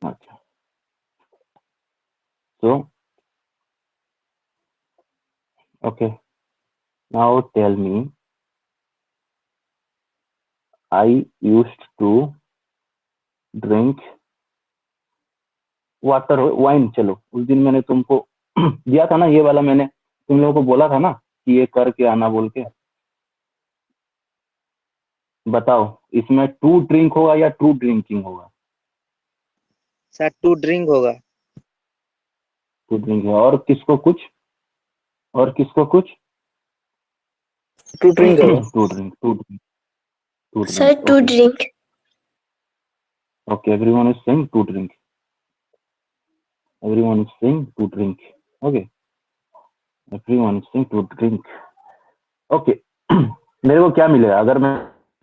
अच्छा, so okay, now tell me, I used to drink water wine. चलो, उस दिन मैंने तुमको दिया था ना ये वाला, मैंने तुम लोगों को बोला था ना कि ये करके आना बोल के। बताओ, इसमें टू ड्रिंक होगा या टू ड्रिंकिंग होगा? सर टू ड्रिंक होगा। टू ड्रिंक है। और किसको कुछ? और किसको कुछ? टू ड्रिंक होगा। To drink, to drink, to sir drink. To okay, drink. Okay, everyone is saying to drink, everyone is saying to drink. Okay, everyone is saying to drink. Okay, मेरे को क्या मिलेगा अगर मैं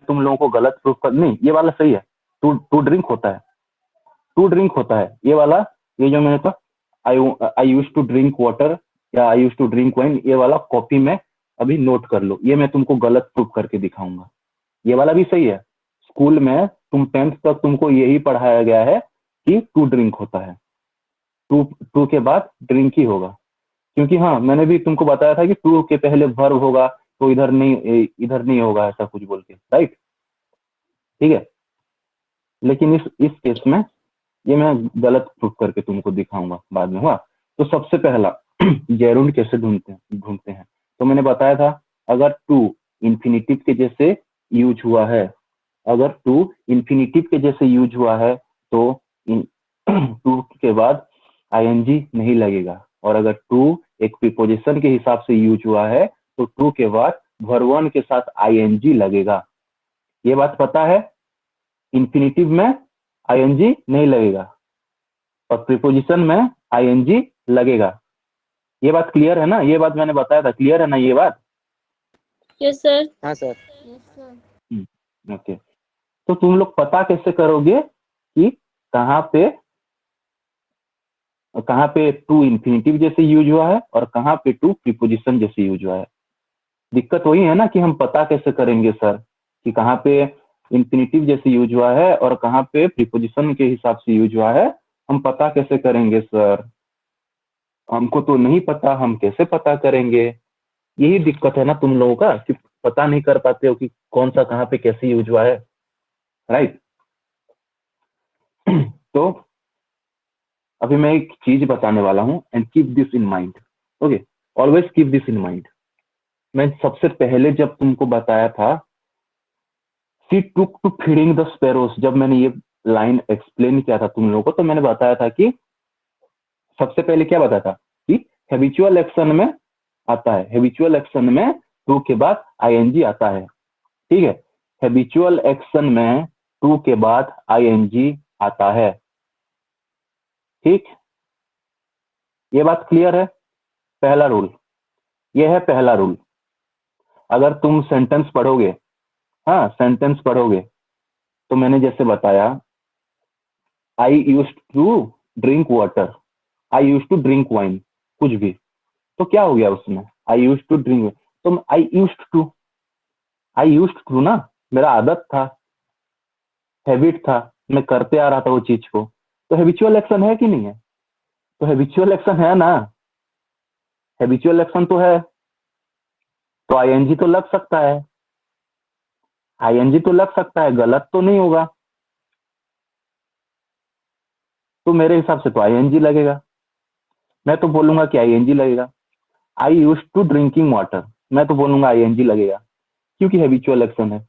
तुम लोगों को गलत प्रूफ कर? नहीं, ये वाला सही है। टू टू ड्रिंक होता है, टू ड्रिंक होता है ये वाला। ये जो मैंने कहा, आई आई यूज टू ड्रिंक वाटर या आई यूज टू ड्रिंक वाइन, ये वाला कॉपी में अभी नोट कर लो। ये मैं तुमको गलत प्रूफ करके दिखाऊंगा। ये वाला भी सही है। स्कूल में तुम 10th तक तुमको यही पढ़ाया गया है कि टू ड्रिंक होता है, टू टू के बाद ड्रिंक ही होगा। क्योंकि हाँ, मैंने भी तुमको बताया था कि टू के पहले वर्ब होगा, तो इधर नहीं होगा ऐसा कुछ बोल के, राइट? ठीक है, लेकिन इस केस में ये मैं गलत प्रूफ करके तुमको दिखाऊंगा बाद में, हुआ? तो सबसे पहला जेरुंड कैसे ढूंढते हैं? तो मैंने बताया था, अगर टू इंफिनिटिव के जैसे यूज हुआ है, अगर टू इंफिनिटिव के जैसे यूज हुआ है तो टू के बाद आईएनजी नहीं लगेगा। और अगर टू एक प्रीपोजिशन के हिसाब से यूज हुआ है तो टू के बाद वर्ब वन के साथ आईएनजी लगेगा। ये बात पता है? इंफिनिटिव में आईएनजी नहीं लगेगा और प्रीपोजिशन में आईएनजी लगेगा। ये बात क्लियर है ना? ये बात मैंने बताया था, क्लियर है ना ये बात? Yes sir. हाँ सर। Yes sir. ओके, तो तुम लोग पता कैसे करोगे कि कहाँ पे कहाँ पे टू इंफिनिटिव जैसे यूज हुआ है और कहाँ पे टू प्रीपोजिशन जैसे यूज हुआ है? दिक्कत वही है ना कि हम पता कैसे करेंगे सर कि कहाँ पे इंफिनिटिव जैसे यूज हुआ है और कहाँ पे प्रीपोजिशन के हिसाब से यूज हुआ है? हम पता कैसे करेंगे सर? हमको तो नहीं पता, हम कैसे पता करेंगे? यही दिक्कत है ना तुम लोगों का कि पता नहीं कर पाते हो कि कौन सा कहाँ पे कैसे यूज हुआ है, राइट? तो अभी मैं एक चीज बताने वाला हूँ, and keep this in mind. Okay, always keep this in mind. मैं सबसे पहले जब तुमको बताया था, she took to feeding the sparrows, जब मैंने ये लाइन एक्सप्लेन किया था तुम लोगों को, तो मैंने बताया था कि सबसे पहले क्या बताया था कि हैबिचुअल एक्शन में आता है, हैबिचुअल एक्शन में टू के बाद आईएनजी आता है। ठीक है, हैबिचुअल एक्शन में टू के बाद आईएनजी आता है। ठीक, ये बात क्लियर है? पहला रूल, ये है पहला रूल। अगर तुम सेंटेंस पढ़ोगे, हाँ सेंटेंस पढ़ोगे, तो मैंने जैसे बताया, I use to drink water, I use to drink wine, कुछ भी, तो क्या हो गया उसमें? आई यूज टू ड्रिंक, तो आई यूज टू ना, मेरा आदत था, हैबिट था, मैं करते आ रहा था वो चीज को, तो हैबिचुअल एक्शन है कि नहीं है? तो हैबिचुअल एक्शन है ना, हैबिचुअल एक्शन तो है, तो आईएनजी तो लग सकता है, आईएनजी तो लग सकता है, गलत तो नहीं होगा। तो मेरे हिसाब से तो आईएनजी लगेगा, मैं तो बोलूंगा कि आईएनजी लगेगा। आई यूज टू ड्रिंकिंग वाटर, मैं तो बोलूंगा आईएनजी लगेगा, क्योंकि हैबिचुअल एक्शन है।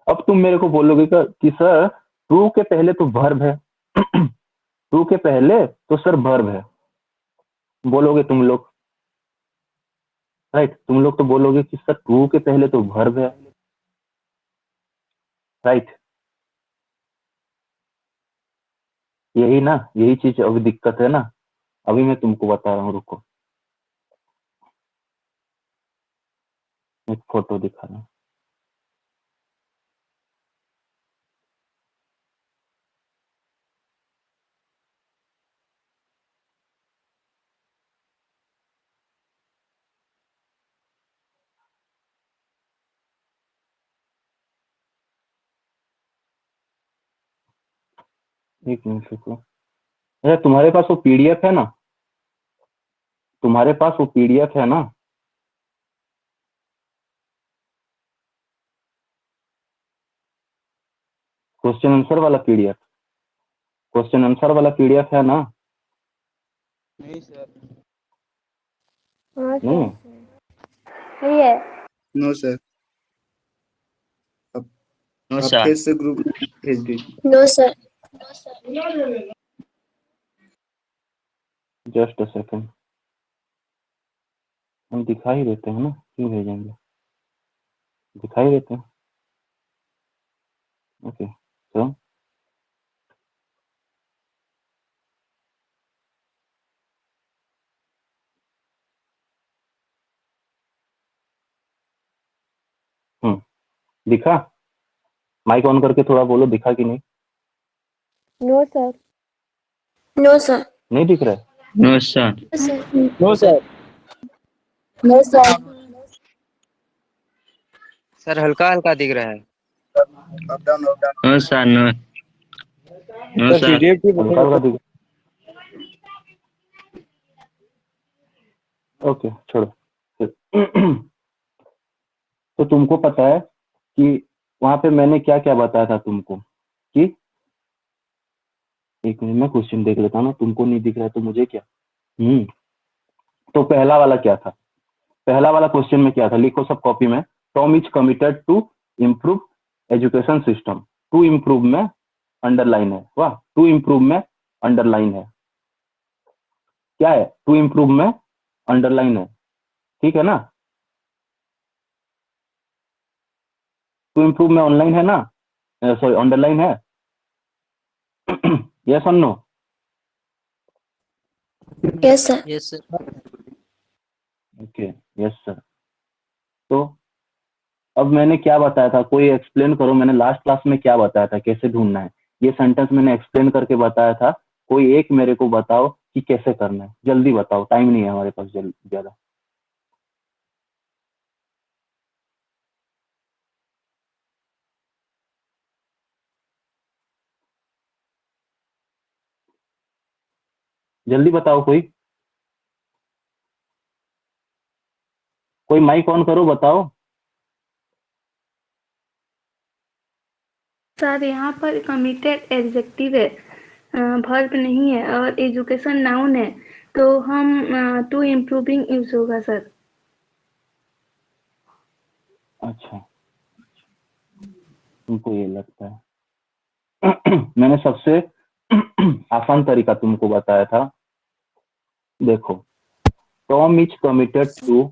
अब तुम मेरे को बोलोगे कि सर टू के पहले तो वर्ब है, टू के पहले तो सर वर्ब है, बोलोगे तुम लोग, राइट? तुम लोग तो बोलोगे कि सर टू के पहले तो वर्ब है, राइट? यही ना, यही चीज अभी दिक्कत है ना। अभी मैं तुमको बता रहा हूँ, रुको, एक फोटो दिखा रहा हूँ। एक मिनट रुको। अच्छा, तुम्हारे पास वो पीडीएफ है ना? तुम्हारे पास वो पीडीएफ है ना? क्वेश्चन आंसर वाला पीडीएफ, क्वेश्चन आंसर वाला पीडीएफ है ना? नहीं सर। हाँ नहीं सर। है? नहीं है। No sir. अब नो आप सर। फिर से ग्रुप में भेज दीजिए। No sir. Just a second, हम दिखा ही देते हैं ना, क्यों भेजेंगे, दिखाई देते हैं। ओके, तो दिखा? माइक ऑन करके थोड़ा बोलो, दिखा कि नहीं? No sir. No sir. नहीं दिख रहा है? No sir. No sir. No sir. Sir हल्का हल्का दिख रहा है। Up down up down. No sir. No no sir sir. PDF की हल्का हल्का दिख, ओके छोड़ो। तो तुमको पता है कि वहां पे मैंने क्या क्या बताया था तुमको कि, एक मिनट में क्वेश्चन देख लेता हूँ ना, तुमको नहीं दिख रहा है तो मुझे क्या। तो पहला वाला क्या था? पहला वाला क्वेश्चन में क्या था, लिखो सब कॉपी में। Tom is committed to improve education system. To improve में अंडरलाइन है, वाह, टू इम्प्रूव में अंडरलाइन है, क्या है, टू इम्प्रूव में अंडरलाइन है, ठीक है ना? टू इम्प्रूव में ऑनलाइन है ना, सॉरी अंडरलाइन है। यस और no? Yes sir. Yes sir. Okay, yes sir. तो अब मैंने क्या बताया था, कोई एक्सप्लेन करो, मैंने लास्ट क्लास में क्या बताया था, कैसे ढूंढना है? ये सेंटेंस मैंने एक्सप्लेन करके बताया था, कोई एक मेरे को बताओ कि कैसे करना है, जल्दी बताओ, टाइम नहीं है हमारे पास ज्यादा। जल्दी बताओ, कोई माइक ऑन करो, बताओ। सर यहाँ पर कमिटेड एडजेक्टिव है, वर्ब नहीं है, और एजुकेशन नाउन है, तो हम टू इम्प्रूविंग यूज होगा सर। अच्छा, तुमको ये लगता है। मैंने सबसे आसान तरीका तुमको बताया था, देखो, Tom is committed to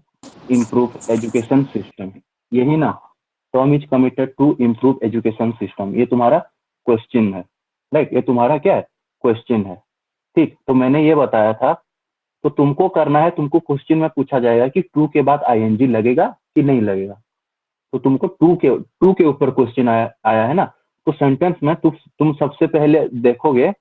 improve education system, यही ना? Tom is committed to improve education system, ये तुम्हारा क्वेश्चन है, राइट? ये तुम्हारा क्या है, क्वेश्चन है, ठीक? तो मैंने ये बताया था, तो तुमको करना है, तुमको क्वेश्चन में पूछा जाएगा कि टू के बाद आईएनजी लगेगा कि नहीं लगेगा, तो तुमको टू के ऊपर क्वेश्चन आया है ना, तो सेंटेंस में तुम सबसे पहले देखोगे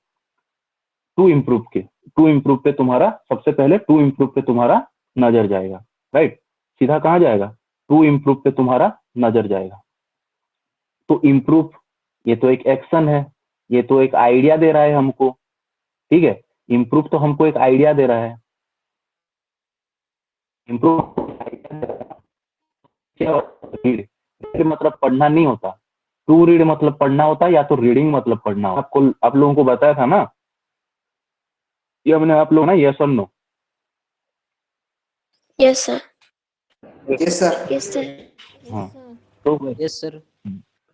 टू इम्प्रूव के, टू इम्प्रूव पे तुम्हारा सबसे पहले टू इम्प्रूव पे तुम्हारा नजर जाएगा, राइट? सीधा कहाँ जाएगा, टू इम्प्रूव पे तुम्हारा नजर जाएगा। तो इम्प्रूव, ये तो एक एक्शन है, ये तो एक आइडिया दे रहा है हमको, ठीक है? इम्प्रूव तो हमको एक आइडिया दे रहा है, इम्प्रूव क्या, रीड, रीड मतलब पढ़ना नहीं होता, टू रीड मतलब पढ़ना होता है, या तो रीडिंग मतलब पढ़ना होता। आपको, आप लोगों को बताया था ना, ये हमने आप लोग ना, यस और no? Yes sir. Yes sir. Yes sir. हाँ, तो यस सर।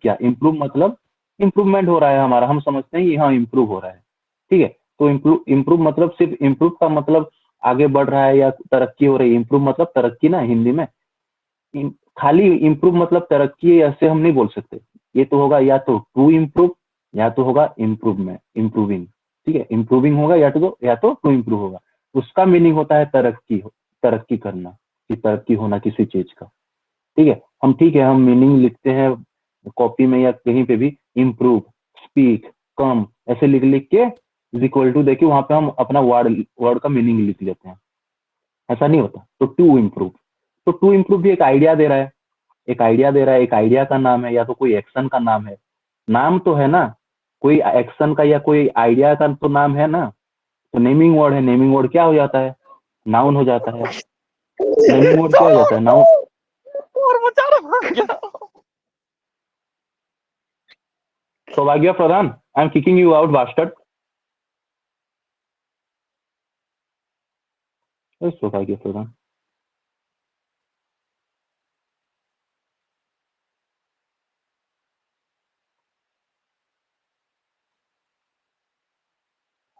क्या इम्प्रूव मतलब इम्प्रूवमेंट हो रहा है हमारा, हम समझते हैं कि हाँ इम्प्रूव हो रहा है, ठीक है? तो इम्प्रूव, इम्प्रूव मतलब सिर्फ इम्प्रूव का मतलब आगे बढ़ रहा है या तरक्की हो रही है, इम्प्रूव मतलब तरक्की ना हिंदी में। खाली इम्प्रूव मतलब तरक्की ऐसे हम नहीं बोल सकते, ये तो होगा या तो टू इम्प्रूव या तो होगा इम्प्रूव में इम्प्रूविंग, ठीक है? इम्प्रूविंग होगा या तो टू इम्प्रूव होगा, उसका मीनिंग होता है तरक्की, तरक्की करना, कि तरक्की होना किसी चीज का, ठीक है? हम, ठीक है, हम मीनिंग लिखते हैं कॉपी में या कहीं पे भी, इम्प्रूव, स्पीक, कम, ऐसे लिख लिख के इक्वल टू देके वहां पे हम अपना वर्ड वर्ड का मीनिंग लिख लेते हैं, ऐसा नहीं होता। तो टू इम्प्रूव, तो टू इम्प्रूव भी एक आइडिया दे रहा है, एक आइडिया दे रहा है, एक आइडिया का नाम है या तो कोई एक्शन का नाम है, नाम तो है ना, कोई एक्शन का या कोई आइडिया का तो नाम है ना, तो नेमिंग वर्ड है, नेमिंग वर्ड क्या हो जाता है? नाउन हो जाता है। नेमिंग वर्ड क्या हो जाता है? Noun. Saubhagya Pradhan, I am kicking you out bastard. Saubhagya Pradhan,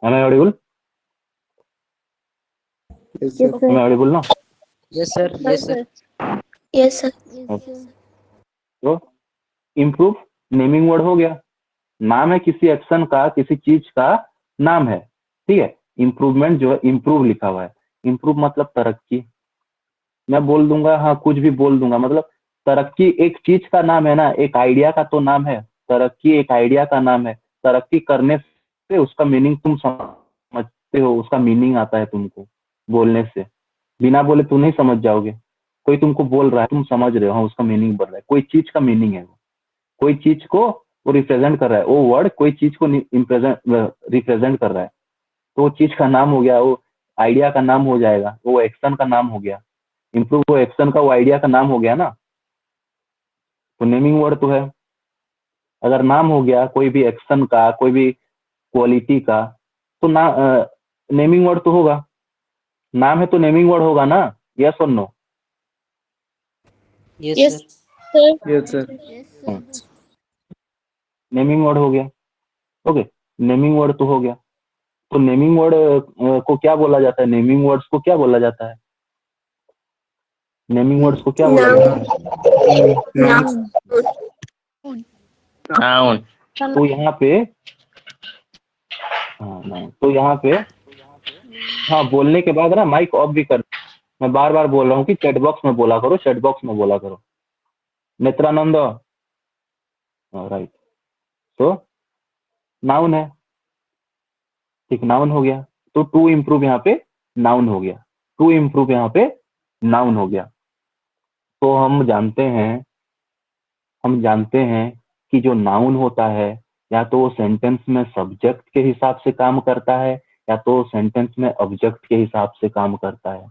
am I audible? Yes, sir. Am I audible now? Yes sir, yes sir. Yes, sir. तो इम्प्रूव नेमिंग वर्ड हो गया, नाम है किसी एक्शन का, किसी चीज का नाम है, ठीक है। इम्प्रूवमेंट जो है, इम्प्रूव लिखा हुआ है, इम्प्रूव मतलब तरक्की। मैं बोल दूंगा, हाँ कुछ भी बोल दूंगा, मतलब तरक्की एक चीज का नाम है ना, एक आइडिया का तो नाम है। तरक्की एक आइडिया का नाम है। तरक्की करने से उसका मीनिंग तुम समझते हो, उसका मीनिंग आता है तुमको बोलने से। बिना बोले तुम नहीं समझ जाओगे। कोई तुमको बोल रहा है, तुम समझ रहे हो, हाँ उसका मीनिंग बढ़ रहा है, कोई चीज का मीनिंग है वो, कोई चीज को वो रिप्रेजेंट कर रहा है, वो वर्ड कोई चीज को रिप्रेजेंट कर रहा है, तो वो चीज का नाम हो गया, वो आइडिया का नाम हो जाएगा, वो एक्शन का नाम हो गया। इम्प्रूव वो एक्शन का, वो आइडिया का नाम हो गया ना। तो नेमिंग वर्ड तो है। अगर नाम हो गया कोई भी एक्शन का, कोई भी क्वालिटी का, तो ना नेमिंग वर्ड तो होगा। नाम है तो नेमिंग वर्ड होगा ना, यस और no? Yes Yes, sir. sir. Yes, sir. Naming word हो गया। ओके, नेमिंग वर्ड तो हो गया। तो नेमिंग वर्ड को क्या बोला जाता है? नेमिंग वर्ड्स को क्या बोला जाता है? नेमिंग वर्ड्स को क्या बोला जाता है? Noun. Noun. तो यहाँ पे, हाँ नहीं, तो यहाँ पे, हाँ बोलने के बाद ना माइक ऑफ भी कर। मैं बार बार बोल रहा हूँ कि चैट बॉक्स में बोला करो, चैट बॉक्स में बोला करो। नेत्रानंद, राइट। तो नाउन है, ठीक, नाउन हो गया। तो टू इम्प्रूव यहाँ पे नाउन हो गया, टू इम्प्रूव यहाँ पे नाउन हो गया। तो हम जानते हैं कि जो नाउन होता है, या तो वो सेंटेंस में सब्जेक्ट के हिसाब से काम करता है, या तो सेंटेंस में ऑब्जेक्ट के हिसाब से काम करता है।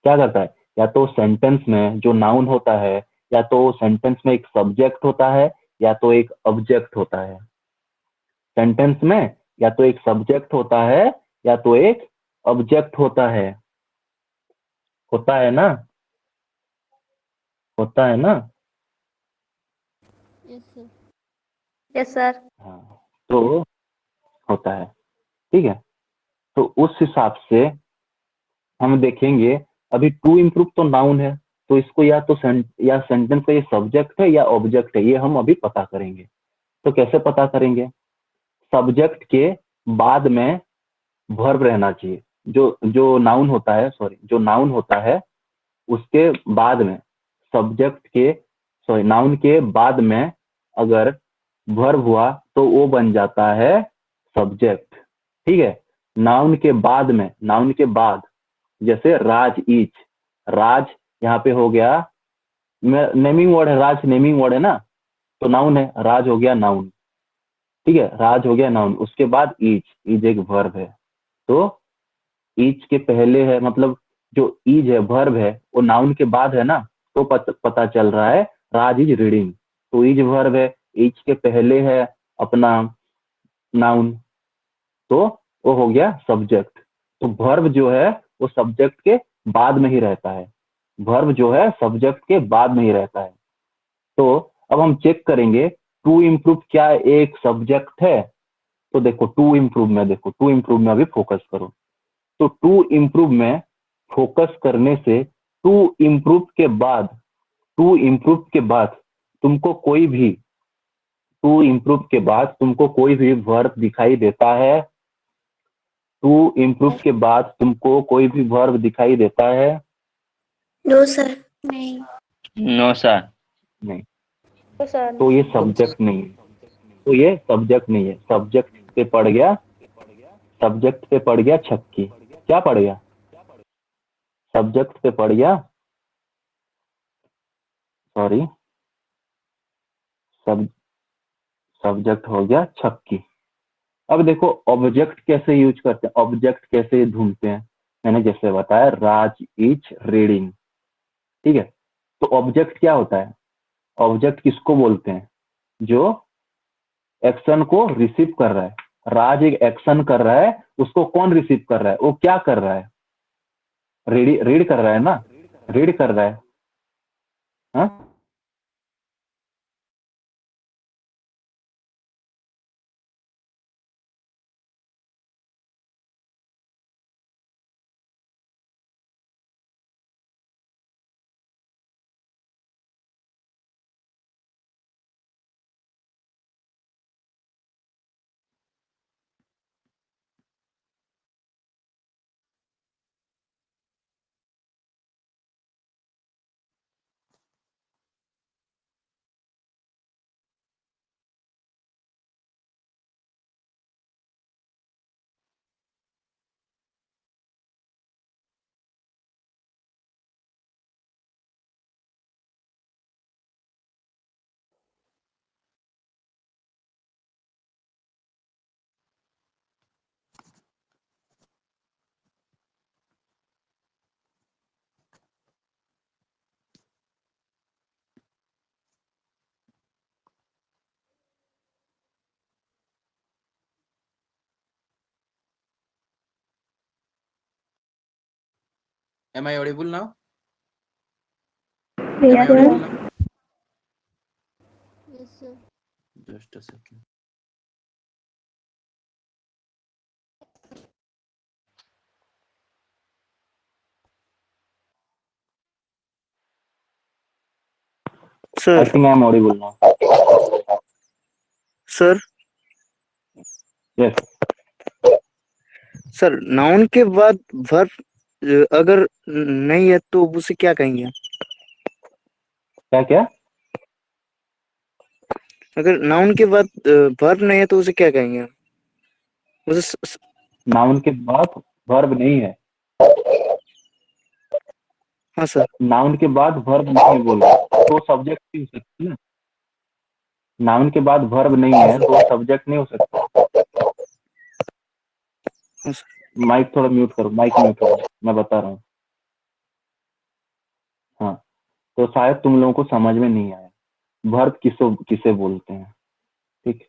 क्या करता है? या तो सेंटेंस में जो नाउन होता है, या तो सेंटेंस में एक सब्जेक्ट होता है, या तो एक ऑब्जेक्ट होता है। सेंटेंस में या तो एक सब्जेक्ट होता है, या तो एक ऑब्जेक्ट होता है ना, होता है ना। Yes sir. हाँ, तो होता है, ठीक है। तो उस हिसाब से हम देखेंगे, अभी टू इम्प्रूव तो नाउन है, तो इसको या तो या सेंटेंस का ये सब्जेक्ट है या ऑब्जेक्ट है, ये हम अभी पता करेंगे। तो कैसे पता करेंगे? सब्जेक्ट के बाद में वर्ब रहना चाहिए। जो जो नाउन होता है, सॉरी, जो नाउन होता है उसके बाद में, सब्जेक्ट के, सॉरी, नाउन के बाद में अगर वर्ब हुआ तो वो बन जाता है सब्जेक्ट, ठीक है। नाउन के बाद में, नाउन के बाद, जैसे राज इज, राज यहाँ पे हो गया, नेमिंग वर्ड है, राज नेमिंग वर्ड है ना, तो नाउन है, राज हो गया नाउन, ठीक है, राज हो गया नाउन। उसके बाद इज एक वर्ब है। तो इज के पहले है, मतलब जो इज है, वर्ब है, वो नाउन के बाद है ना, तो पता चल रहा है राज इज रीडिंग। तो इज वर्ब है, इज के पहले है अपना नाउन, तो वो हो गया सब्जेक्ट। तो वर्ब जो है वो सब्जेक्ट के बाद में ही रहता है, वर्ब जो है सब्जेक्ट के बाद में ही रहता है। तो अब हम चेक करेंगे टू इम्प्रूव क्या एक सब्जेक्ट है। तो देखो टू इम्प्रूव में, देखो टू इम्प्रूव में अभी फोकस करो। तो टू इम्प्रूव में फोकस करने से, टू इम्प्रूव के बाद, टू इम्प्रूव के बाद तुमको कोई भी, टू इम्प्रूव के बाद तुमको कोई भी वर्ब दिखाई देता है? टू इम्प्रूव के बाद तुमको कोई भी वर्ब दिखाई देता है? No, sir. No, sir. नहीं। तो सर। तो ये सब्जेक्ट नहीं है, तो ये सब्जेक्ट नहीं है। सब्जेक्ट पे पड़ गया, सब्जेक्ट पे पड़ गया छक्की। क्या पड़ गया? सब्जेक्ट पे पड़ गया, सॉरी, सब सब्जेक्ट हो गया छक्की। अब देखो ऑब्जेक्ट कैसे यूज करते हैं, ऑब्जेक्ट कैसे ढूंढते हैं, मैंने जैसे बताया राज इज रीडिंग, ठीक है। तो ऑब्जेक्ट क्या होता है, ऑब्जेक्ट किसको बोलते हैं, जो एक्शन को रिसीव कर रहा है। राज एक एक्शन कर रहा है, उसको कौन रिसीव कर रहा है, वो क्या कर रहा है, रीड कर रहा है ना, रीड कर रहा है। हाँ Am I audible now? Yes, Am I sir. audible now? Yes, sir. Just a second. I sir think I am audible now. Sir yes, sir noun के बाद वर्ब अगर नहीं है तो उसे क्या कहेंगे? क्या क्या, अगर नाउन के बाद वर्ब नहीं है तो उसे क्या कहेंगे? उसे नाउन के बाद वर्ब नहीं है, हाँ सर। नाउन के बाद वर्ब नहीं बोल रहा तो सब्जेक्ट नहीं हो सकता ना, नाउन के बाद वर्ब नहीं है तो सब्जेक्ट नहीं हो सकता। हाँ सर। माइक थोड़ा म्यूट करो, माइक म्यूट करो, मैं बता रहा हूँ। हाँ, तो शायद तुम लोगों को समझ में नहीं आया वर्ब किसे किसे बोलते हैं। ठीक,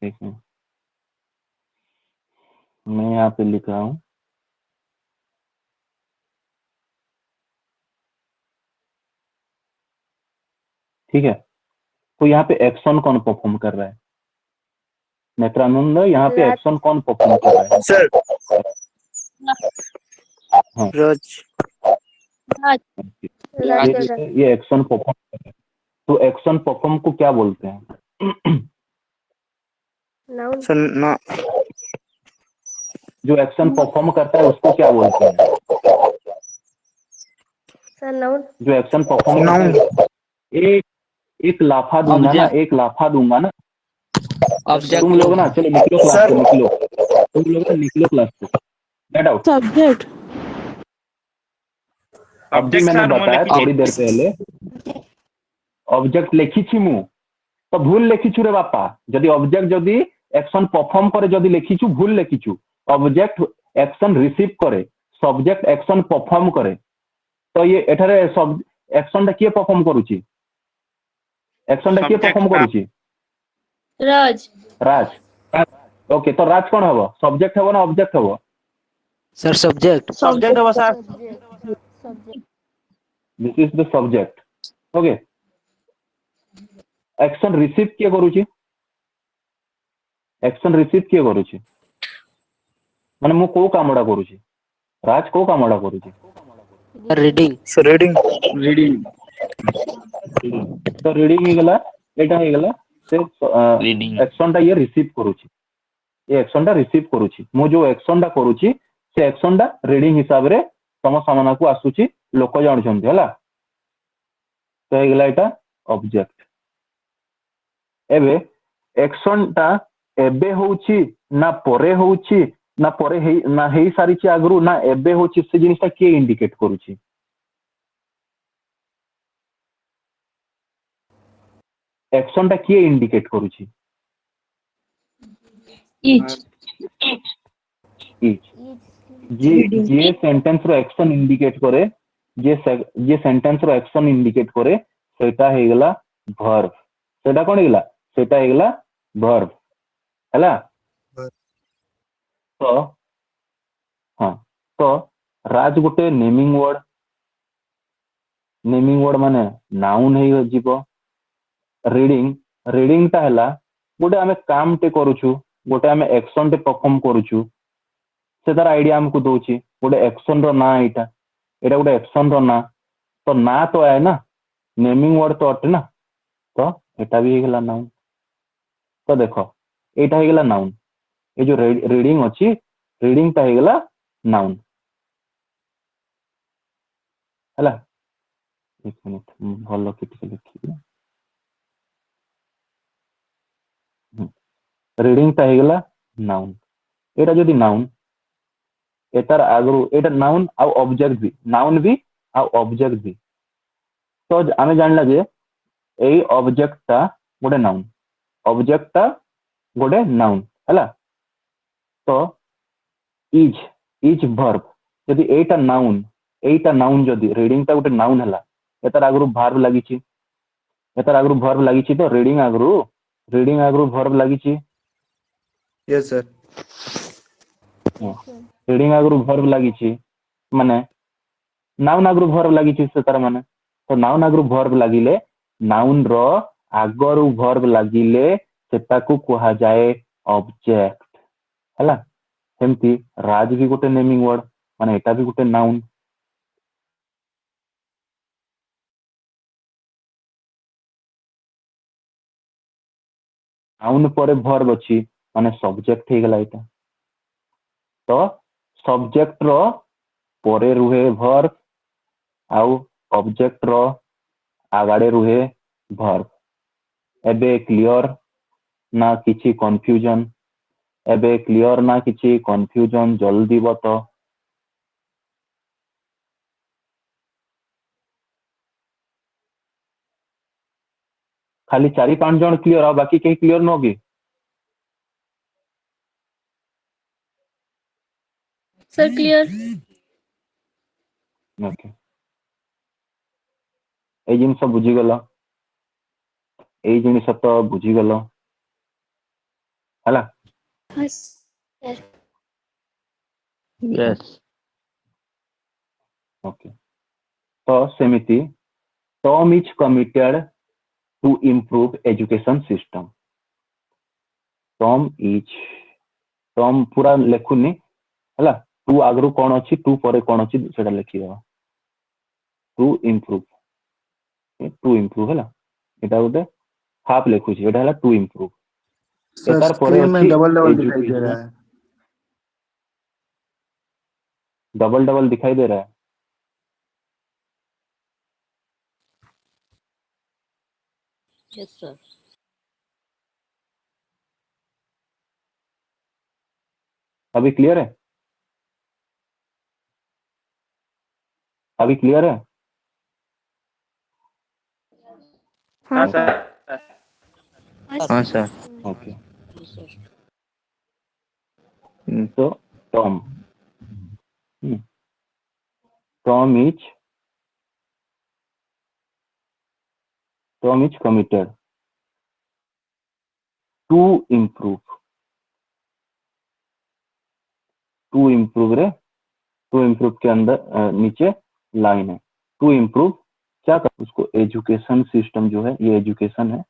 ठीक है, मैं यहाँ पे लिख रहा हूँ। ठीक है, तो यहाँ पे एक्शन कौन परफॉर्म कर रहा है, नेत्रानंद, यहाँ पे राज। एक्शन कौन परफॉर्म कर रहा है? सर हाँ, राज। राज ये कर रहा है। ये एक्शन परफॉर्म कर रहा है, तो एक्शन परफॉर्म को क्या बोलते हैं? नाउन। सर ना जो एक्शन परफॉर्म करता है उसको क्या बोलते हैं? Sir noun. जो एक्शन परफॉर्म करता नाउन। है, एक एक लाफा दूंगा ना, ऑब्जेक्ट एक लाफा दूंगा ना, तुम ऑब्जेक्ट लोग ना चलो निकलो क्लास सर से, निकलो, तुम लोग ना निकलो क्लास से, गेट आउट। सब्जेक्ट। अभी मैंने बताया थोड़ी देर पहले ऑब्जेक्ट लेखिछि मु, तो भूल लेखिछु रे बापा, जदि ऑब्जेक्ट जदि एक्शन परफॉर्म करे, जदि लेखिछु भूल लेखिछु। ऑब्जेक्ट एक्शन रिसीव करे, सब्जेक्ट एक्शन परफॉर्म करे, तो ये एठारे सब एक्शन टा किए परफॉर्म करूची, एक्शन टा किए परफॉर्म करूची? राज। राज। ओके, तो राज कौन हबो, सब्जेक्ट हबो ना ऑब्जेक्ट हबो? सर सब्जेक्ट सब्जेक्ट होगा sir. This is the subject. Okay, action receive किए करूची, एक्शन रिसीव किए करूची, माने मु को कामडा करूची, राज को कामडा करूची? Reading sir reading. रीडिंग। तो रीडिंग ही गला, एटा ही गला से रीडिंग एक्शन टा ये रिसीव करूची, ये एक्शन टा रिसीव करूची, मु जो एक्शन टा करूची से एक्शन टा रीडिंग हिसाब रे तम सामना को आसुची, लोक जानुछंती हला, तो हे गला एटा ऑब्जेक्ट। एबे एक्शन टा एबे होउची ना परे होउची, ना परे हे ना हेई सारिची आगरू, ना एबे होउची, से जिनिसटा के इंडिकेट करूची? एक्शन टा किए इंडिकेट करूची? each each जे सेंटेंस रो एक्शन इंडिकेट करे जे सेंटेंस रो एक्शन इंडिकेट करे सेटा हेगला वर्ब सेटा कोन हेगला सेटा हेगला वर्ब हला तो हां तो राज गोटे नेमिंग वर्ड माने नाउन हे जीवो रीडिंग ता हला गोटे आमे काम टे करूछु गोटे आमे एक्शन टे परफॉर्म करूछु से तार आईडिया हमको दोची गोटे एक्शन रो ना एटा गोटे एक्शन रो ना तो है ना नेमिंग वर्ड तो अटे ना तो एटा भी हेगला नाउन तो देखो एटा हेगला नाउन ए जो रीडिंग अछि रीडिंग ता हेगला नाउन हला एक मिनट भलो किति लिखि रीडिंग ता हेगला नाउन एटा जदी नाउन एटार आगु एटा नाउन आ ऑब्जेक्ट भी नाउन भी आ ऑब्जेक्ट भी तो आमे जानला जे एई ऑब्जेक्ट ता गोटे नाउन ऑब्जेक्ट ता गोटे नाउन हला तो इज वर्ब यदि एटा नाउन जदि रीडिंग ता गोटे नाउन हला एतार आगु वर्ब लागि छि तो रीडिंग आगु वर्ब लागि छि यस सर रीडिंग आगु वर्ब लागि छि माने नाउन आगु वर्ब लागि छि से तार माने तो नाउन आगु वर्ब लागिले नाउन रो आगरु वर्ब लागिले सेटा को कहा जाए ऑब्जेक्ट हला सेमती राज भी गोटे नेमिंग वर्ड माने एटा भी गोटे नाउन नाउन पर वर्ब अछि माने सब्जेक्ट हे गला एटा तो सब्जेक्ट रो परे रुहे वर्ब आउ ऑब्जेक्ट रो आगाडे रुहे वर्ब एबे क्लियर ना किछि कंफ्यूजन जल्दी बतो खाली 4-5 जन क्लियर आ बाकी कहीं क्लियर न होगी सर क्लियर ओके ए जिनस बुझी गलो ए जिनिस तो बुझी गलो हला Yes. ओके तो सेमिति Tom is committed to improve education system Tom पूरा लेखुनी हला टू आगरु कोन अछि टू परे कोन अछि सेटा लिखि देबा टू इम्प्रूव हला एटा गोटे हाफ लेखु छी एटा हला टू इम्प्रूव सर एतार परे स्क्रीन में अछि डबल दिखाई दे रहा है डबल दिखाई दे रहा है Yes, sir. अभी क्लियर है हाँ हाँ, sir. ओके तो Tom is committed to improve के अंदर नीचे लाइन है टू इम्प्रूव क्या कर उसको एजुकेशन सिस्टम जो है ये एजुकेशन है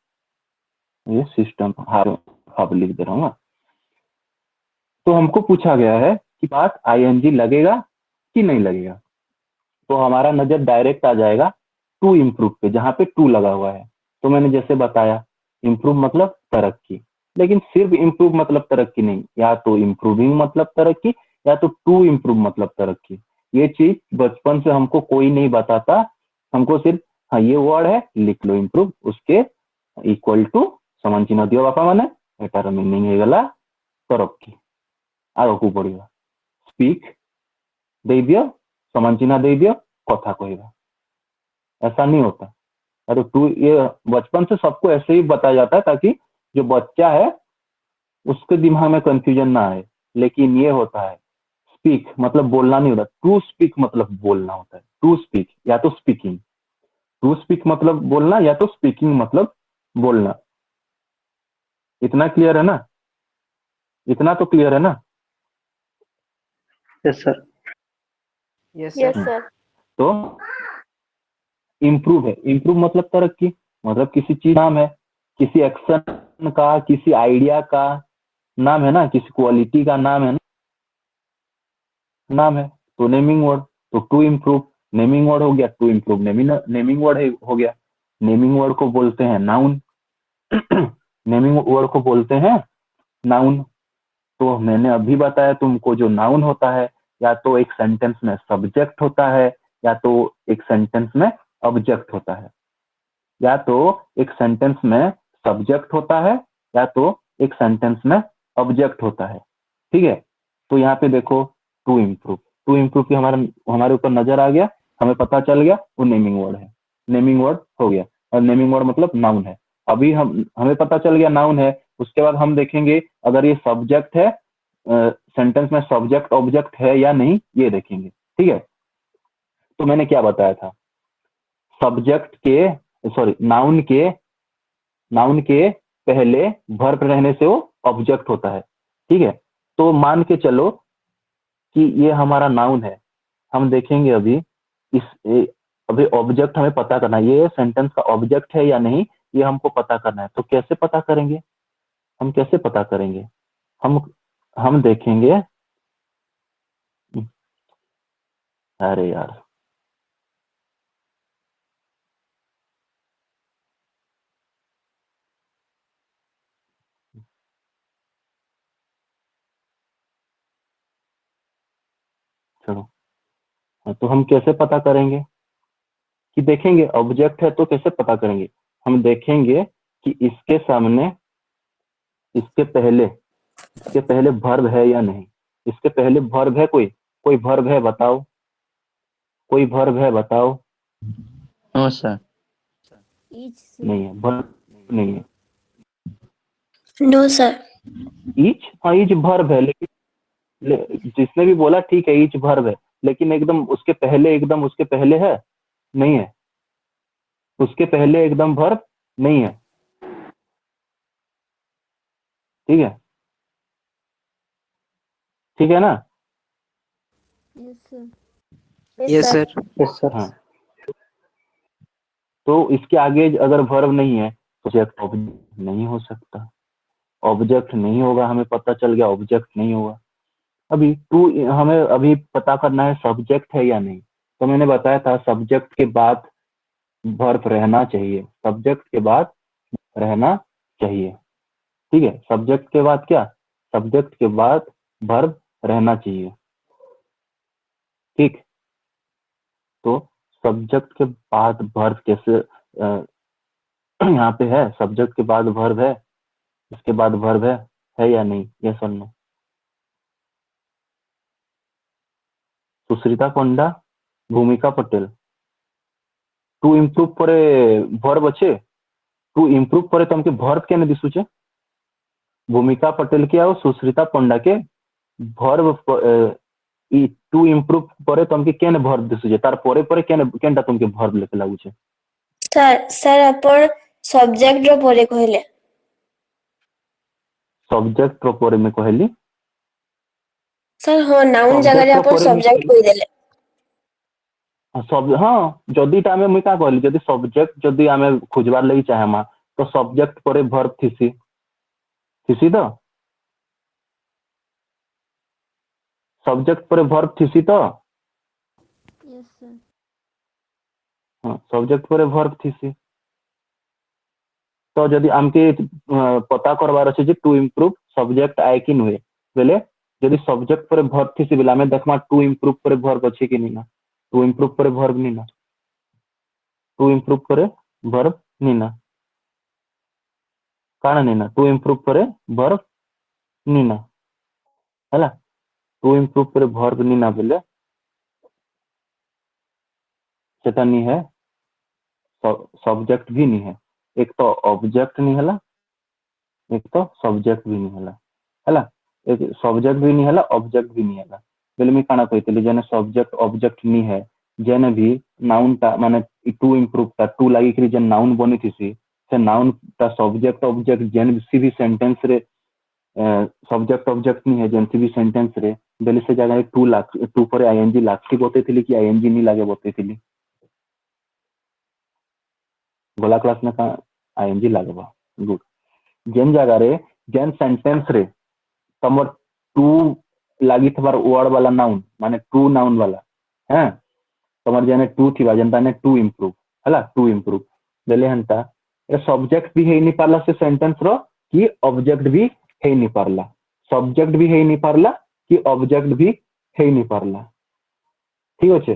ये सिस्टम हाफ लिख दे रहा हूँ तो हमको पूछा गया है कि बात आईएनजी लगेगा कि नहीं लगेगा तो हमारा नजर डायरेक्ट आ जाएगा टू इम्प्रूव पे जहां पे टू लगा हुआ है तो मैंने जैसे बताया इम्प्रूव मतलब तरक्की लेकिन सिर्फ इम्प्रूव मतलब तरक्की नहीं या तो इम्प्रूविंग मतलब तरक्की या तो टू इम्प्रूव मतलब तरक्की ये चीज बचपन से हमको कोई नहीं बताता हमको सिर्फ हाँ ये वर्ड है लिख लो इम्प्रूव उसके इक्वल टू समान चिन्ह दियो बापा माने एटार मीनिंग हे गला तरक्की आगकू बढ़िया स्पीक दे दियो समान चिन्ह दे दियो कथा कहवा ऐसा नहीं होता तो टू ये बचपन से सबको ऐसे ही बताया जाता है ताकि जो बच्चा है उसके दिमाग में कंफ्यूजन ना आए। लेकिन ये होता है स्पीक मतलब बोलना नहीं होता, टू स्पीक मतलब बोलना होता है। टू स्पीक या तो स्पीकिंग, टू स्पीक मतलब बोलना या तो स्पीकिंग मतलब बोलना। इतना क्लियर है ना? इतना तो क्लियर है ना? Yes sir. यस हम्म, सर। तो इम्प्रूव है, इम्प्रूव मतलब तरक्की, मतलब किसी चीज नाम है, किसी एक्शन का, किसी आइडिया का नाम है ना, किसी क्वालिटी का नाम है ना, नाम है। तो नेमिंग वर्ड, तो टू इम्प्रूव नेमिंग वर्ड हो गया, टू इम्प्रूव नेमिंग वर्ड हो गया। नेमिंग वर्ड को बोलते हैं नाउन। नेमिंग वर्ड को बोलते हैं नाउन। तो मैंने अभी बताया तुमको, जो नाउन होता है या तो एक सेंटेंस में सब्जेक्ट होता है या तो एक सेंटेंस में ऑब्जेक्ट होता है, या तो एक सेंटेंस में सब्जेक्ट होता है या तो एक सेंटेंस में ऑब्जेक्ट होता है। ठीक है, तो यहाँ पे देखो टू इम्प्रूव की हमारे ऊपर नजर आ गया, हमें पता चल गया वो नेमिंग वर्ड है। नेमिंग वर्ड हो गया, और नेमिंग वर्ड मतलब नाउन है। अभी हमें पता चल गया नाउन है। उसके बाद हम देखेंगे अगर ये सब्जेक्ट है, सेंटेंस में सब्जेक्ट ऑब्जेक्ट है या नहीं, ये देखेंगे। ठीक है, तो मैंने क्या बताया था, सब्जेक्ट के सॉरी नाउन के पहले वर्ब रहने से वो ऑब्जेक्ट होता है। ठीक है, तो मान के चलो कि ये हमारा नाउन है। हम देखेंगे अभी अभी ऑब्जेक्ट हमें पता करना है, ये सेंटेंस का ऑब्जेक्ट है या नहीं, ये हमको पता करना है। तो कैसे पता करेंगे? हम कैसे पता करेंगे? हम हम देखेंगे, अरे यार, चलो। हाँ, तो हम कैसे पता करेंगे कि देखेंगे ऑब्जेक्ट है तो कैसे पता करेंगे? हम देखेंगे कि इसके पहले वर्ब है या नहीं। इसके पहले वर्ब है, कोई वर्ब है बताओ, कोई वर्ब है बताओ। No sir. नहीं है, वर्ब नहीं है। No sir. ईच, हाँ ईच वर्ब है, लेकिन जिसने भी बोला ठीक है ईच वर्ब है, लेकिन एकदम उसके पहले है, नहीं है। उसके पहले एकदम वर्ब नहीं है। ठीक है, ठीक है ना? Yes sir. Yes sir. हाँ, तो इसके आगे अगर वर्ब नहीं है तो ऑब्जेक्ट नहीं हो सकता। ऑब्जेक्ट नहीं होगा, हमें पता चल गया ऑब्जेक्ट नहीं होगा। अभी टू हमें अभी पता करना है सब्जेक्ट है या नहीं। तो मैंने बताया था सब्जेक्ट के बाद वर्ब रहना चाहिए, सब्जेक्ट के बाद रहना चाहिए। ठीक है, सब्जेक्ट के बाद क्या? सब्जेक्ट के बाद वर्ब रहना चाहिए। ठीक, तो सब्जेक्ट के बाद वर्ब कैसे यहाँ पे है, सब्जेक्ट के बाद वर्ब है, इसके बाद वर्ब है या नहीं, यस और नो? सुश्रिता पंडा, भूमिका पटेल, टू इम्प्रूव पर वर्ब अच्छे, टू इम्प्रूव पर तुमके वर्ब क्या दिशुचे? भूमिका पटेल के और सुश्रिता पंडा के वर्ब टू इम्प्रूव पर तुमके केन वर्ब दिशुचे, तार परे परे केनटा तुमके वर्ब लेके लागुचे? सर आपण सब्जेक्ट रो परे कहले। सब्जेक्ट रो परे में कहली, सर हाँ नाउन जगह रे सब्जेक्ट रो आपण परे में सब्जेक्ट कहि देले। सब हाँ, जदि आमे मुई का कहली, जदि सब्जेक्ट जदि आमे खोजबार लगी चाहेमा तो सब्जेक्ट परे वर्ब थिसी थिसी तो सब्जेक्ट परे वर्ब थिसी तो यस सर। हाँ, सब्जेक्ट परे वर्ब थिसी। तो जदि आमके पता करबार अछि जे टू इम्प्रूव सब्जेक्ट आए कि नुहे बेले, जदि सब्जेक्ट परे वर्ब थिसी बेले आमे देखमा टू इम्प्रूव परे वर्ब अछि कि नहीं ना। टू इम्प्रूव परे वर्ब नहीं ना, टू इम्प्रूव परे वर्ब नहीं ना, काना नहीं ना, टू इम्प्रूव परे वर्ब नहीं ना, हैला। टू इम्प्रूव परे वर्ब नहीं ना बेले सेटा नहीं है, सब्जेक्ट भी नहीं है। एक तो ऑब्जेक्ट नहीं है, एक तो सब्जेक्ट भी नहीं है। हला सब्जेक्ट भी नहीं हला ऑब्जेक्ट भी नहीं हला बेले मी काना कहतली जेने सब्जेक्ट ऑब्जेक्ट नहीं है जेने भी नाउन ता माने टू इम्प्रूव ता टू लागी करी जेन नाउन बनी थी से नाउन ता सब्जेक्ट ऑब्जेक्ट जेन भी सेंटेंस रे सब्जेक्ट ऑब्जेक्ट नहीं है जेन भी सेंटेंस रे बेले से जगह टू पर आईएनजी लागसी बतैथिली कि आईएनजी नहीं लागे बतैथिली गला क्लास में का आईएनजी लागबा गुड जेन जगह रे जेन सेंटेंस रे तमर टू लागी थबार वर्ड वाला नाउन माने टू नाउन वाला हैं तमर जेने टू थिबा जेनता ने टू इम्प्रूव हला टू इम्प्रूव बेले हंता ए सब्जेक्ट भी है नहीं पारला से सेंटेंस रो कि ऑब्जेक्ट भी है नहीं पारला सब्जेक्ट भी है नहीं पारला कि ऑब्जेक्ट भी है नहीं पारला ठीक अच्छे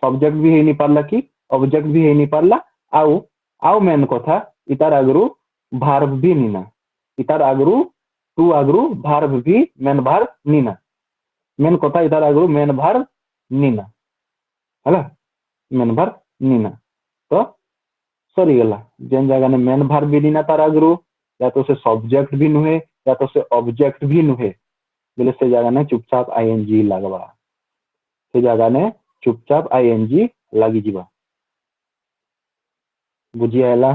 सब्जेक्ट भी है नहीं पारला कि ऑब्जेक्ट भी है नहीं पारला आउ आउ मेन कथा इतार आगरू भार्ब भी नीना इतार आगरू टू आगरू भार्ब भी मेन भार्ब नीना मेन कथा इतार आगरू मेन भार्ब नीना हला मेन भार्ब नीना तो सरी गला जेन जगह ने मेन भार्ब भी नीना तार आगरू या तो से सब्जेक्ट भी नुहे या तो से ऑब्जेक्ट भी नुहे बोले से जगह ने चुपचाप आईएनजी लगवा से जगह ने चुपचाप आईएनजी लगी जीवा बुझिया हैला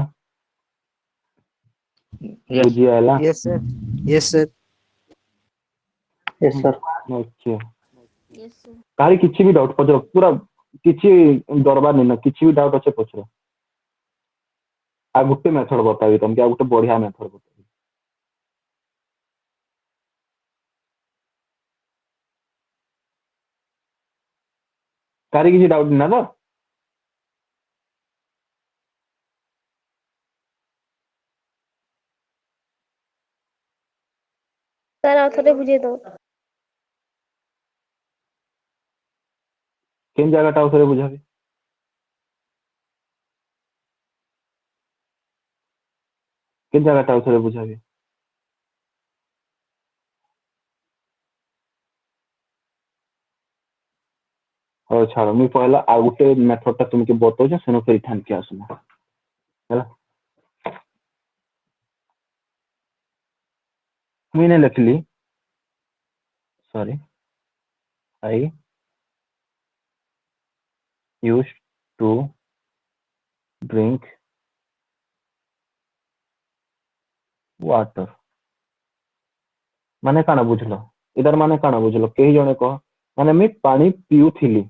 यस बुझिया हैला yes sir yes sir yes sir अच्छा यस सर काहे किछि भी डाउट पचरो पूरा किछि डरबा नहीं ना किछि भी डाउट अच्छे पचरो आ गुटे मेथड बताबी तुमके आ गुटे बढ़िया मेथड बताबी काहे किछि डाउट ना तो सर ଆଉ ଥରେ ବୁଝେଇ ଦବ केन जगह उसे बुझाबी केन जगह उसे बुझाबी हो छाड़ो मुई पहला आ गुटे मेथड ता तुमके बतौ जे सेनो फिर ठान के आसना हैला मुई ने लिखली sorry I used to drink water माने काना बुझलो इधर माने काना बुझलो कई जने कह माने मी पानी पिउथिली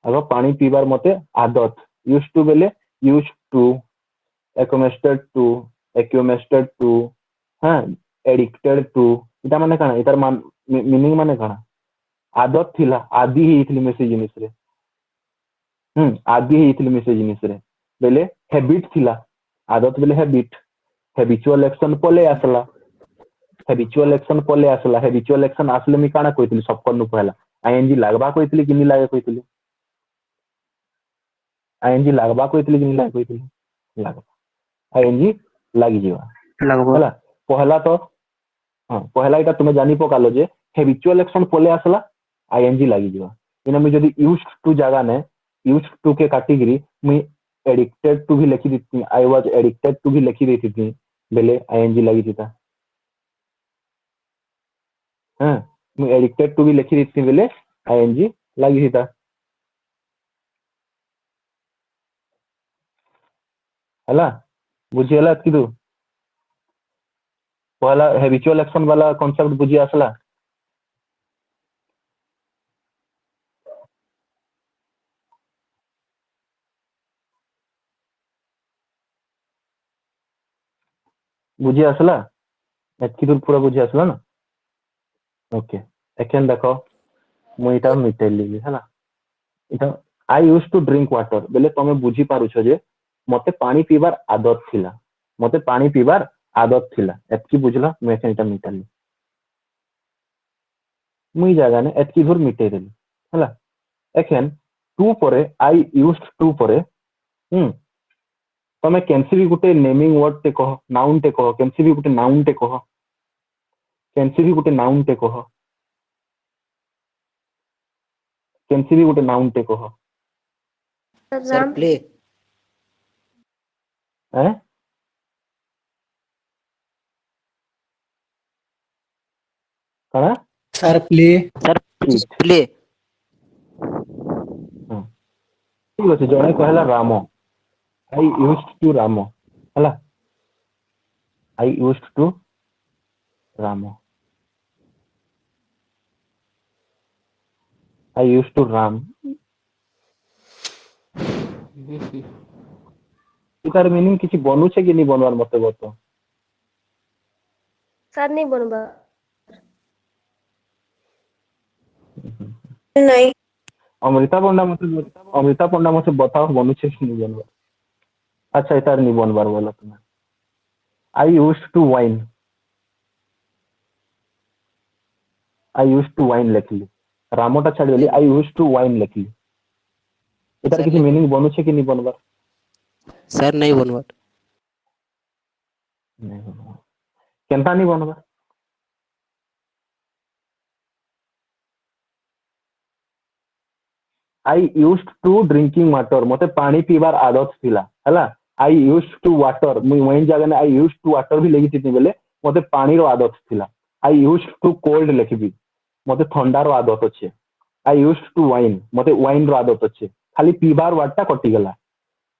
अगर पानी पीबार मते आदत यूज्ड टू बेले यूज्ड टू एक्युमेस्टेड टू एक्युमेस्टेड टू हां एडिक्टेड टू इटा माने काना इधर मान मीनिंग माने काना आदत थिला आदि हिथली मेसे जिनिस रे आदि हिथली मेसे जिनिस रे बेले हैबिट थिला आदत बेले हैबिट हैबिचुअल एक्शन पले आसला हैबिचुअल एक्शन पले आसला हैबिचुअल एक्शन आसले मी काना कहितली सब करनु पहला आईएनजी लागबा कहितली कि नी लागे कहितली आईएनजी लागबा कहितली कि नी लागे कहितली लागबा आईएनजी लागी जीवा लगभग हला पहला तो हां पहला इटा तुमे जानी पकालो जे हैबिचुअल एक्शन पले आसला आईएनजी लागी जीवा इना मी जदी यूज्ड टू जगह ने यूज्ड टू के कैटेगरी मी एडिक्टेड टू भी लिखी देती आई वाज एडिक्टेड टू भी लिखी देती थी बेले आईएनजी लागी थीता हां मी एडिक्टेड टू भी लिखी देती बेले आईएनजी लागी थीता हला बुझी हला कि तू पहला हैबिचुअल एक्शन वाला कांसेप्ट बुझी आसला बुझी आसला एतकी दूर पूरा बुझी आसला ना ओके एकेन देखो मु इटा मिटेली हला इटा I used to drink water बेले तमे बुझी पारुछ जे मते पानी पीबार आदत थिला मते पानी पीबार आदत थिला एतकी बुझला मैं एकेन इटा मिटेली मुई जगह ने एतकी दूर मिटे देली हला एकेन टू परे आई यूज्ड टू परे तमे केनसी भी गुटे नेमिंग वर्ड टे कह नाउन टे कह केनसी भी गुटे नाउन टे कह केनसी भी गुटे नाउन टे कह केनसी भी गुटे नाउन टे कह सर प्ले हैं कणा sir play sir it play ठीक अछि जणे कहला Ram I used to Ram हला I used to Ram I used to Ram इतार मीनिंग किछि बनू छे कि नहीं बनवार मते बतो सर नहीं बनबा नहीं अमृता पंडा मते बताओ बनू छे कि नहीं बनवार अच्छा इतार नहीं बनवार बोला तुम आई यूज्ड टू वाइन लिखली रामटा छाड़ी आई यूज्ड टू वाइन लिखली इतार सर किछि नहीं मीनिंग बनू छे कि नहीं बनवार सर नहीं बनवार केनता नहीं बनवार I used to drinking water मते पानी पीबार आदत थिला हला आई यूज्ड टू वाटर मुई वइन जगह ने आई यूज्ड टू वाटर भी लेगी थिनी बेले मते पानी रो आदत थिला आई यूज्ड टू कोल्ड लिखबी मते ठंडा रो आदत अछि आई यूज्ड टू वाइन मते वाइन रो आदत अछि खाली पीबार वाटा कटि गला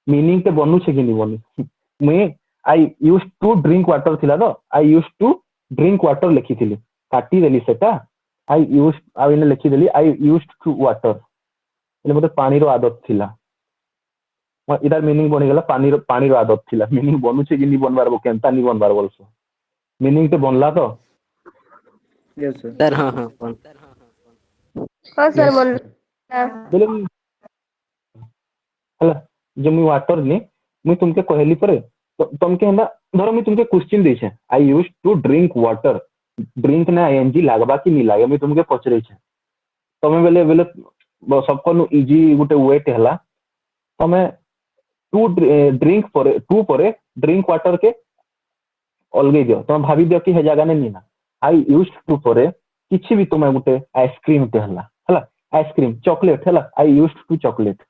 मीनिंग के बनू छे कि नहीं बनू मुई I used to drink water थिला तो I used to drink water लिखी थिली काटी देली सेटा आई यूज्ड आ इने लिखी देली आई यूज्ड टू वाटर એટલે મતે પાણીର આદત थिला इधर मीनिंग बनी गला पानीर आदत थिला मीनिंग बनू छे कि नहीं बनबार बो केनता नहीं बनबार बोलसो मीनिंग ते बनला तो यस सर हाँ हाँ हाँ सर यस मन बोले हला जे मुई वाटर ने मुई तुमके कहली परे तो तुमके ना धरो मुई तुमके क्वेश्चन देछे I used to drink water drink ना आईएनजी लागबा कि नहीं लागे मुई तुमके पचरे छे तमे बेले बेले सबको इजी गुटे वेट हला तमे टू ड्रिंक पर टू पर ड्रिंक वाटर के अलगे दियो तुम भाभी दियो कि हे जगह ने ना आई यूज्ड टू पर किछि भी तुम गुटे आइसक्रीम ते हला आइसक्रीम चॉकलेट हला I used to chocolate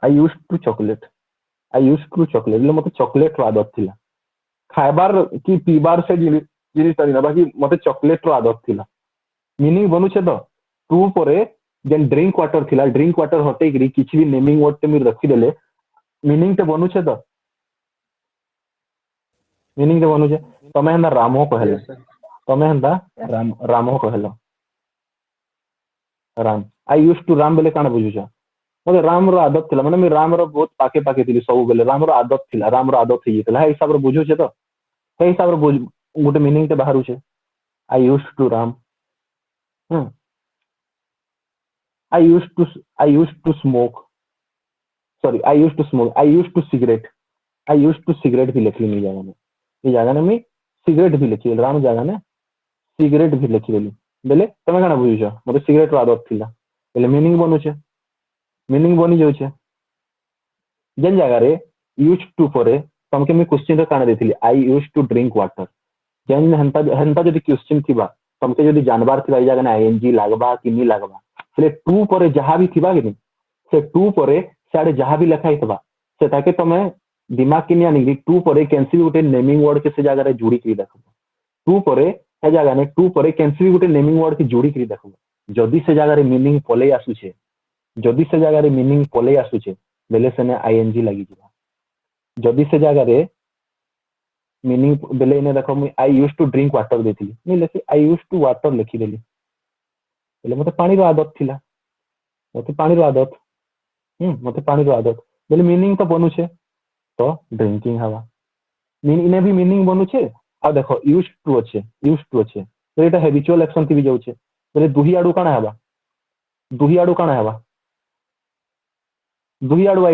I used to chocolate ले मते चॉकलेट रो आदत थिला खाइबार कि पीबार से जिनिस ना बाकी मते चॉकलेट रो आदत थिला मीनिंग बनू छे तो टू पर जेन ड्रिंक वाटर हटे गिरी किछि भी नेमिंग वर्ड ते मी रखी देले मीनिंग ते बनू छे तो मीनिंग ते बनू छे तमे हंदा रामो कहले तमे हंदा रामो कहलो Ram I used to Ram बेले काना बुझुछा मते राम रो आदत थिला माने मी राम रो बहुत पाके पाके थिली सब बेले राम रो आदत थिला राम रो आदत ही थिला हे हिसाब रो बुझुछे तो हे हिसाब रो बुझ गुटे मीनिंग ते बाहरु छे I used to Ram I used to smoke. Sorry, I used to smoke. I used to cigarette. I used to cigarette भी लिखली नहीं जागा में ये जागा ने मैं सिगरेट भी लिखी राम जागा ने सिगरेट भी लिखी देली बेले तमे काना बुझिछ मते सिगरेट रो आदत थिला बेले मीनिंग बनू छे मीनिंग बनी जाउ छे जेन जागा रे यूज्ड टू परे तमके मैं क्वेश्चन रे काना देथिली I used to drink water जेन हंता जदी क्वेश्चन थिबा तमके जदी जानबार थिबा ई जागा ने आईएनजी लागबा कि नहीं लागबा से टू पर जहाँ भी थिबा कि से टू पर साडे जहाँ भी लिखा हितबा से ताके तमे दिमाग के नहीं आनी टू पर कैंसी भी गोटे नेमिंग वर्ड के से जगह रे जोड़ी के देखबो टू पर ए जगह ने टू पर कैंसी भी गोटे नेमिंग वर्ड के जोड़ी के देखबो जदी से जगह रे मीनिंग पले आसु छे जदी से जगह रे मीनिंग पले आसु छे बेले से ने आईएनजी लागि जिबा जदी से जगह रे मीनिंग बेले ने देखो मैं I used to drink water देथिली नहीं लेखि आई यूज्ड टू वाटर लिखि देली એટલે મતે પાણીର આદત थिला મતે પાણીର આદત મતે પાણીର આદત એટલે मीनिंग તો બનુ છે તો ड्रिंकिंग हवा इने भी मीनिंग बनू छे आ देखो यूज्ड टू अच्छे तो एटा हैबिचुअल एक्शन थी भी जाउ छे बोले दुही आडू काना हवा दुही आडू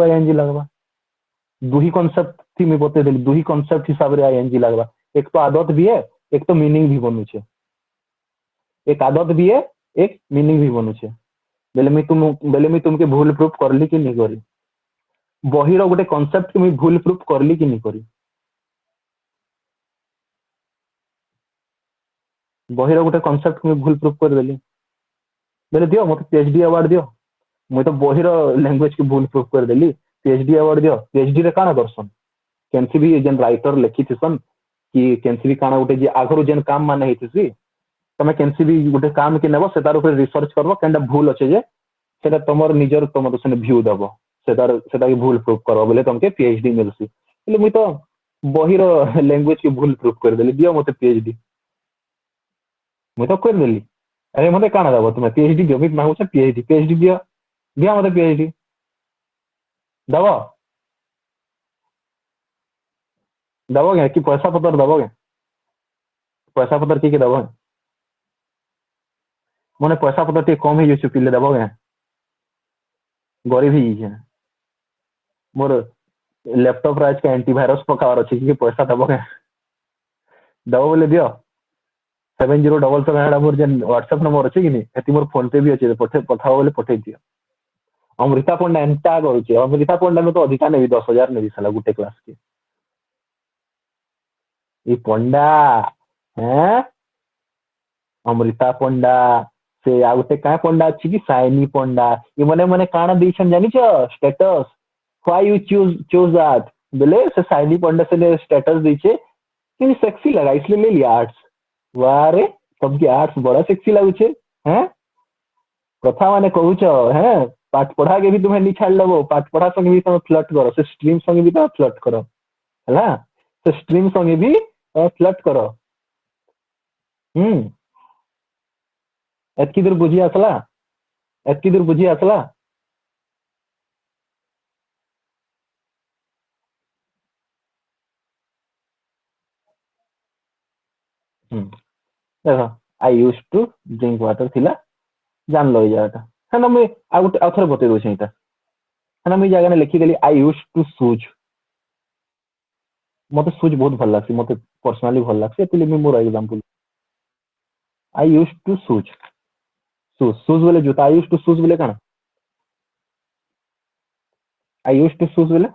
आईएनजी लगवा दुही कांसेप्ट थी मैं बते देली दुही कांसेप्ट हिसाब रे आईएनजी लगवा एक तो आदत भी है एक तो मीनिंग भी बनू छे एक आदत भी है एक मीनिंग भी बनू छे बेले मी तुमके भूल प्रूफ करली कि नहीं करी बहिर गोटे कांसेप्ट के मैं भूल प्रूफ करली कि नहीं करी बहिर गोटे कांसेप्ट में भूल प्रूफ कर देली बेले दियो मते पीएचडी अवार्ड दियो मैं तो बहिर लैंग्वेज के भूल प्रूफ कर देली पीएचडी अवार्ड दियो पीएचडी रे काना करसन केनसी भी जेन राइटर लिखी थी कि केनसी भी काना गोटे जे आगरो जेन काम माने हेतिसी तमे केनसी भी गोटे काम के नेबो सेतार ऊपर रिसर्च करबो केनटा भूल अछि जे सेटा तमर निजर तमर सने व्यू दबो सेटा की भूल प्रूफ करबो बोले तुमके पीएचडी मिलसी એટલે મુઈ તો બહીର लैंग्वेज की भूल प्रूफ कर देली दियो मते पीएचडी मुई तो कर देली अरे मते काना दबो तुमे पीएचडी दियो मुई मांगु छ पीएचडी दियो दियो मते पीएचडी दबो दबो कि पैसा पत्र दबो पैसा पत्र की दबो मने पैसा पत्र टी कम ही पिले दबो गरीब ही है मोर लैपटॉप राज का एंटीवायरस पकावर अच्छी कि पैसा दबो दबो बोले दियो 7077 मोर जेन व्हाट्सएप नंबर अच्छे कि नहीं हेती मोर फोन पे भी अच्छे पठाओ बोले पठे दियो अमृता पंडा एंटा करूचे अमृता पंडा में तो अधिका नहीं 10,000 नहीं साला गुटे क्लास के ये पंडा हैं अमृता पंडा से आ गोटे का पंडा अच्छी कि साइनी पंडा ये मने मने काना देछन जानि छ status why you choose that बोले से साइनी पंडा से स्टेटस देछे कि सेक्सी लगा इसलिए ले लिया आर्ट्स वाह रे सबके आर्ट्स बड़ा सेक्सी लागु छे हैं कथा माने कहू छ हैं पाठ पढ़ा के भी तुम्हें नहीं छाड़ लबो पाठ पढ़ा संगे भी तुम फ्लर्ट करो से स्ट्रीम संगे भी तुम फ्लर्ट करो हैला से स्ट्रीम संगे भी फ्लर्ट करो एतकी दूर बुझी आसला एतकी दूर बुझी आसला देखो आई यूज टू ड्रिंक वाटर थिला जान लो जाटा है ना मैं आउथर बते दो छैटा है ना मैं जगह ने लिखी देली आई यूज टू सूज मते सूज बहुत भल लागसी मते पर्सनली भल लागसी एतले मैं मोर example I use to shoes shoes shoes बोले जूता आई यूज टू शूज बोले कण आई यूज टू शूज बोले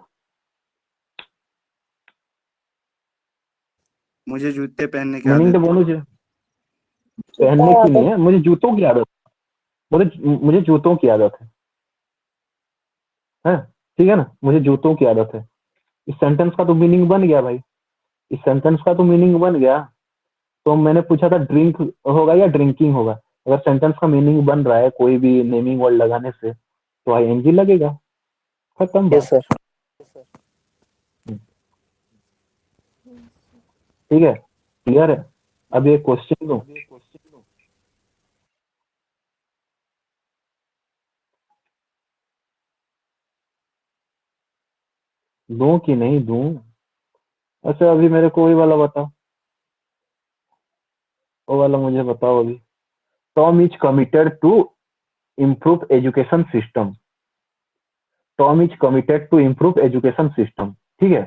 मुझे जूते पहनने की मीनिंग तो आदत बोलू छे पहनने की नहीं है मुझे जूतों की आदत मुझे जूतों की आदत है ठीक है ना मुझे जूतों की आदत है इस सेंटेंस का तो मीनिंग बन गया भाई इस सेंटेंस का तो मीनिंग बन गया तो मैंने पूछा था ड्रिंक होगा या ड्रिंकिंग होगा अगर सेंटेंस का मीनिंग बन रहा है कोई भी नेमिंग वर्ड लगाने से तो आईएनजी लगेगा खत्म यस बात सर ठीक है क्लियर है अब ये क्वेश्चन दो दूं कि नहीं दूं अच्छा अभी मेरे को वही वाला बताओ वो वाला मुझे बताओ अभी Tom is committed to improve education system Tom is committed to improve education system ठीक है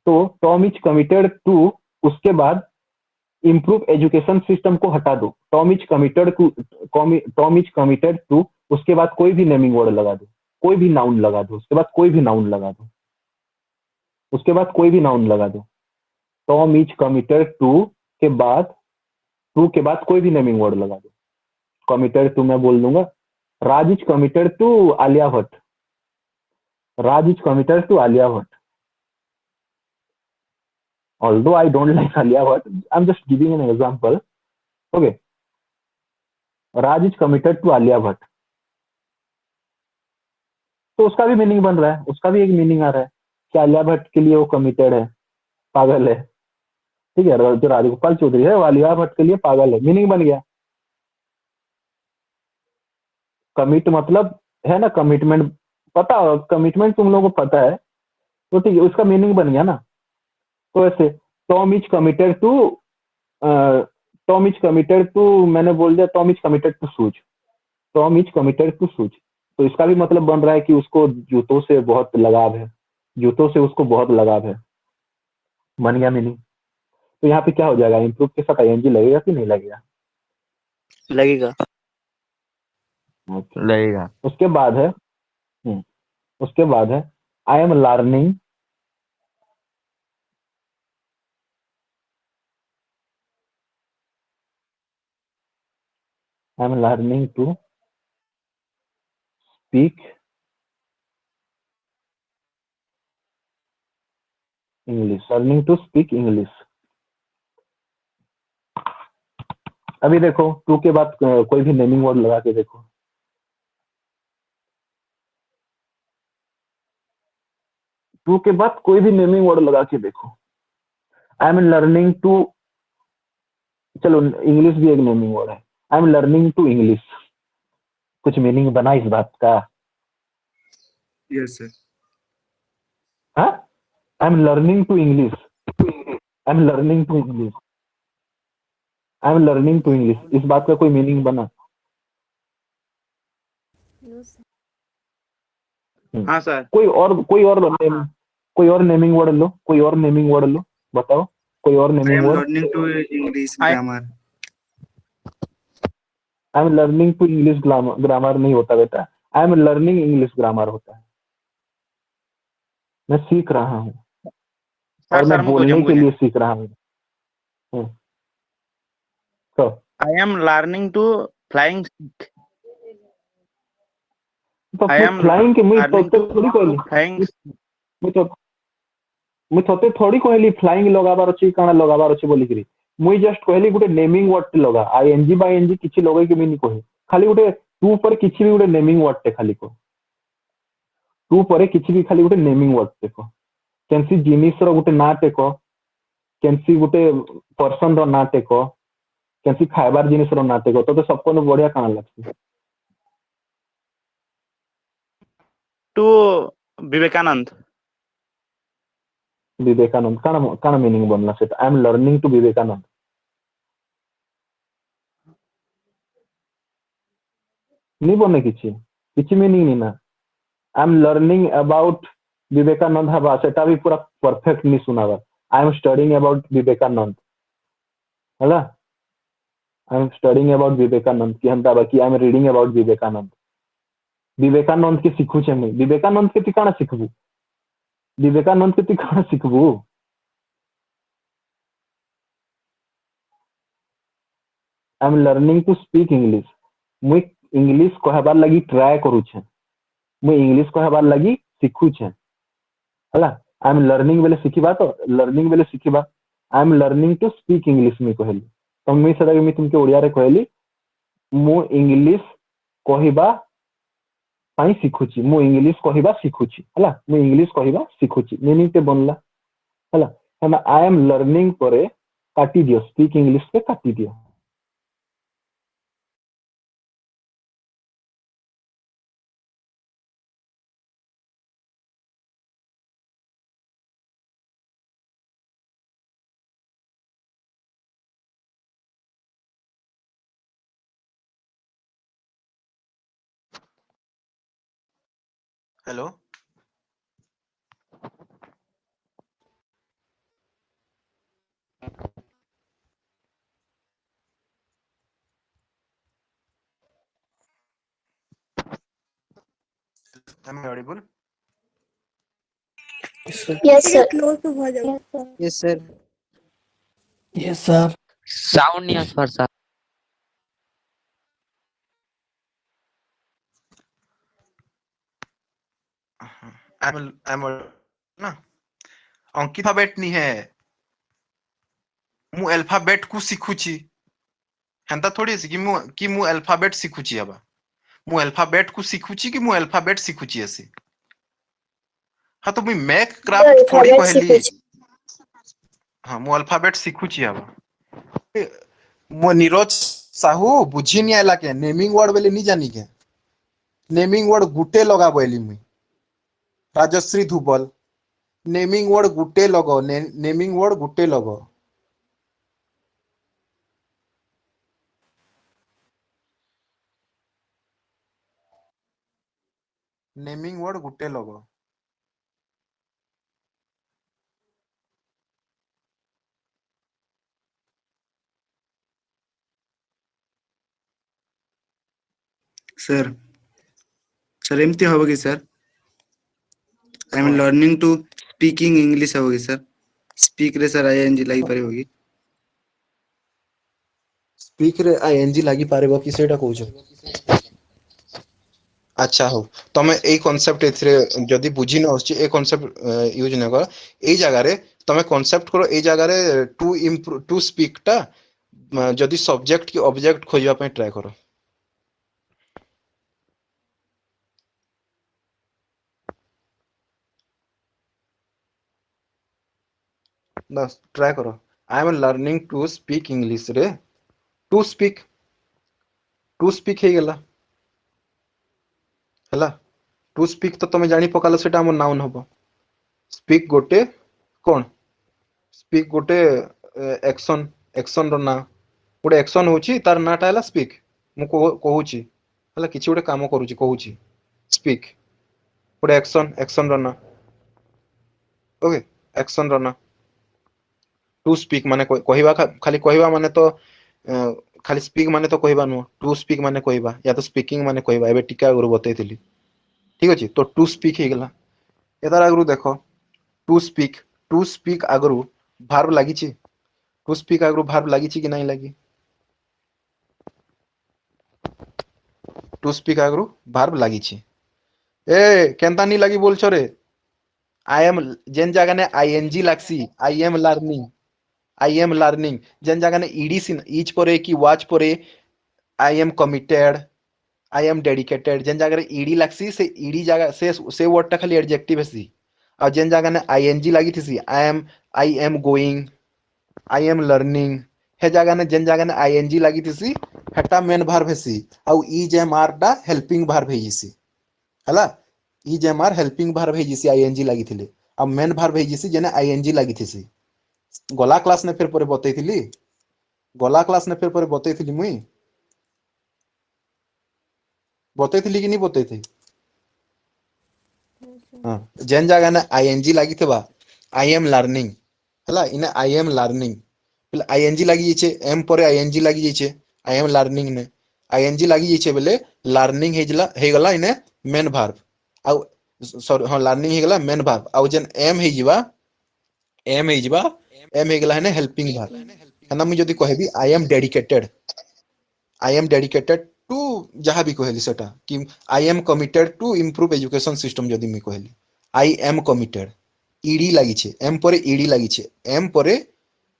तो टॉम इज कमिटेड टू उसके बाद इम्प्रूव एजुकेशन सिस्टम को हटा दो टॉम इज कमिटेड टू उसके बाद कोई भी नेमिंग वर्ड लगा दो कोई भी नाउन लगा दो उसके बाद कोई भी नाउन लगा दो उसके बाद कोई भी नाउन लगा दो टॉम इज कमिटेड टू के बाद कोई भी नेमिंग वर्ड लगा दो कमिटेड टू मैं बोल दूंगा Raj is committed to Alia Bhatt Raj is committed to Alia Bhatt although I don't like Alia Bhatt, I'm just giving an example. Okay. Raj is committed to Alia Bhatt. तो उसका भी मीनिंग बन रहा है उसका भी एक मीनिंग आ रहा है कि आलिया भट्ट के लिए वो कमिटेड है पागल है ठीक है जो राजगोपाल चौधरी है वो आलिया भट्ट के लिए पागल है मीनिंग बन गया कमिट मतलब है ना कमिटमेंट पता कमिटमेंट तुम लोगों को पता है तो ठीक है उसका मीनिंग बन गया ना तो ऐसे टॉम इज कमिटेड टू मैंने बोल दिया Tom is committed to Suze Tom is committed to Suze तो इसका भी मतलब बन रहा है कि उसको जूतों से बहुत लगाव है जूतों से उसको बहुत लगाव है बन गया मीनिंग तो यहाँ पे क्या हो जाएगा इम्प्रूव के साथ आईएनजी लगेगा कि नहीं लगेगा लगेगा लगेगा उसके बाद है I am learning to speak English, learning to speak English. अभी देखो टू के बाद कोई भी नेमिंग वर्ड लगा के देखो। टू के बाद कोई भी नेमिंग वर्ड लगा के देखो। आई एम लर्निंग टू, चलो इंग्लिश भी एक नेमिंग वर्ड है। I am learning to English, कुछ मीनिंग बना इस बात का? Yes sir. हाँ, I am learning to English, I am learning to English, I am learning to English, इस बात का कोई मीनिंग बना? हाँ सर। कोई और नेमिंग वर्ड लो, कोई और नेमिंग वर्ड लो, बताओ कोई और I naming am word. Learning to English I- grammar. I am learning to English grammar नहीं होता बेटा, I am learning English grammar होता है। मैं सीख रहा हूँ और मैं बोलने के लिए सीख रहा हूँ। तो I am learning to flying. I am flying के मुझे learning to थोड़ी कहली, flying. मुझे तोते थोड़ी कहली फ्लाइंग लगाबार अछि काना लगाबार अछि बोली करी। मुझे जस्ट कहली गुटे नेमिंग वर्ड टे लगा, आईएनजी बाय एनजी किछि लगै के मिनी कहे, खाली गुटे टू पर किछि भी गुटे नेमिंग वर्ड टे खाली को, टू पर किछि भी खाली गुटे नेमिंग वर्ड टे को, केनसी जिनिस रो गुटे ना टे को, केनसी गुटे पर्सन रो ना टे को, केनसी खाइबार जिनिस रो ना टे को, तो सबको बढ़िया काना लागसी। To Vivekanand. विवेकानंद काना मीनिंग बनला सेटा? I am learning to Vivekananda, नहीं बने किछि मीनिंग नहीं ना। I am learning about Vivekananda हवा सेटा भी पूरा परफेक्ट नहीं सुनावा। I am studying about Vivekananda हला, I am studying about Vivekananda कि हमता बाकी I am reading about Vivekananda. Vivekananda के सिखु छे मैं, विवेकानंद के ती काना सिखबू, विवेकानंद के ती काना सिखबू? I am learning to speak English, मुई इंग्लिश कहबार लगी ट्राई करू छे, मुई इंग्लिश कहबार लगी सिखु छे हला। आई एम लर्निंग बेले सिखिबा, तो लर्निंग बेले सिखिबा, I am learning to speak English मी कहली, तो मुई सेटा मी तुमके ओडिया रे कहली मु इंग्लिश कहबा पाई सिखुची, मु इंग्लिश कहबा सिखुची हला, मु इंग्लिश कहबा सिखुची मीनिंग ते बनला हला। हम आई एम लर्निंग परे काटी दियो, स्पीक इंग्लिश पे काटी दियो। Hello am I audible? Yes, sir. Yes sir. Yes, sir. Sound नहीं आस सर। I'm ना अंकिताबेट नहीं है, मु अल्फाबेट को सिखुची, हेंता थोड़ी कि मु अल्फाबेट सिखुची हबा, मु अल्फाबेट को सिखुची कि मु अल्फाबेट सिखुची ऐसे। हाँ तो मुई मैक क्राफ्ट थोड़ी कहली, हाँ मु अल्फाबेट सिखुची हबा। मो नीरज साहू बुझी नहीं आला के नेमिंग वर्ड बेले नहीं जानी के, नेमिंग वर्ड गुटे लगा बोली मुई। राजश्री धुबल नेमिंग वर्ड गुटे लगो, नेमिंग वर्ड गुटे लगो। नेमिंग वर्ड गुटे लगो। सर सर एमती हबो कि sir? I am learning to speaking English हबो कि सर? स्पीक रे सर आईएनजी लागि पारे होगी? स्पीक रे आईएनजी लागि पारेबो कि सेटा कहूछ? अच्छा हो तमे ए कांसेप्ट एथरे जदी बुझी न होछि, ए कांसेप्ट यूज न कर। ए जगह रे तमे कांसेप्ट करो ए जगह रे टू इम्प्रूव टू स्पीक टा जदि सब्जेक्ट की ऑब्जेक्ट खोजवा पे ट्राई करो बस ट्राई करो I am learning to speak English रे टू स्पीक हे गेला हला टू स्पीक तो तमे जानी पकालो सेटा हमर नाउन हबो स्पीक गोटे कोन स्पीक गोटे एक्शन एक्शन रो ना गोटे एक्शन होची तार नाटा हला स्पीक मु कहूची हला किछि गोटे काम करूची कहूची स्पीक गोटे एक्शन रो ना ओके एक्शन रो ना टू स्पीक माने कहवा खाली कहवा माने तो खाली स्पीक माने तो कहवा नु टू स्पीक माने कहवा या तो स्पीकिंग माने कहवा एबे टिका गुरु बतैथिली ठीक अछि तो टू स्पीक हे गेला एदार आगरु देखो टू स्पीक आगरु वर्ब लागि छि टू स्पीक आगरु वर्ब लागि छि कि नहीं लागि टू स्पीक आगरु वर्ब लागि छि ए केनता नी लागि बोलछो रे आई एम जेन जगह ने आईएनजी लागसी आई एम लर्निंग जेन जगह ने ईडी सिन ईच परे कि वाच परे I am committed I am dedicated जेन जगह रे ईडी लागसी से ईडी जगह से वर्ड टा खाली एडजेक्टिव हेसी और जेन जगह ने आईएनजी लागि थिसी I am going I am learning हे जगह ने जेन जगह ने आईएनजी लागि थिसी हेटा मेन वर्ब हेसी और ई जेम आर टा हेल्पिंग वर्ब हेजिसी हला ई जेम आर हेल्पिंग वर्ब हेजिसी आईएनजी लागि थिले और मेन वर्ब हेजिसी जेने आईएनजी लागि थिसी गला क्लास ने फिर पर बतैथिली गला क्लास ने फिर पर बतैथिली मुई बतैथिली कि नहीं बतैथि हां जेन जगह ने आईएनजी लागि थबा आई एम लर्निंग हला इने आई एम लर्निंग पहले आईएनजी लागि छै एम पर आईएनजी लागि छै आई एम लर्निंग ने आईएनजी लागि छै बेले लर्निंग हे गला इने मेन वर्ब आ सॉरी हां लर्निंग हे गला मेन वर्ब आ जेन एम हे जिबा एम हे गला है हेल्पिंग वर्ब है ना मुझे जदी कहबी आई एम डेडिकेटेड टू जहां भी कहली सेटा कि I am committed to improve education system जदी मी कहली आई एम कमिटेड ईडी लागि छे एम पर ईडी लागि छे एम पर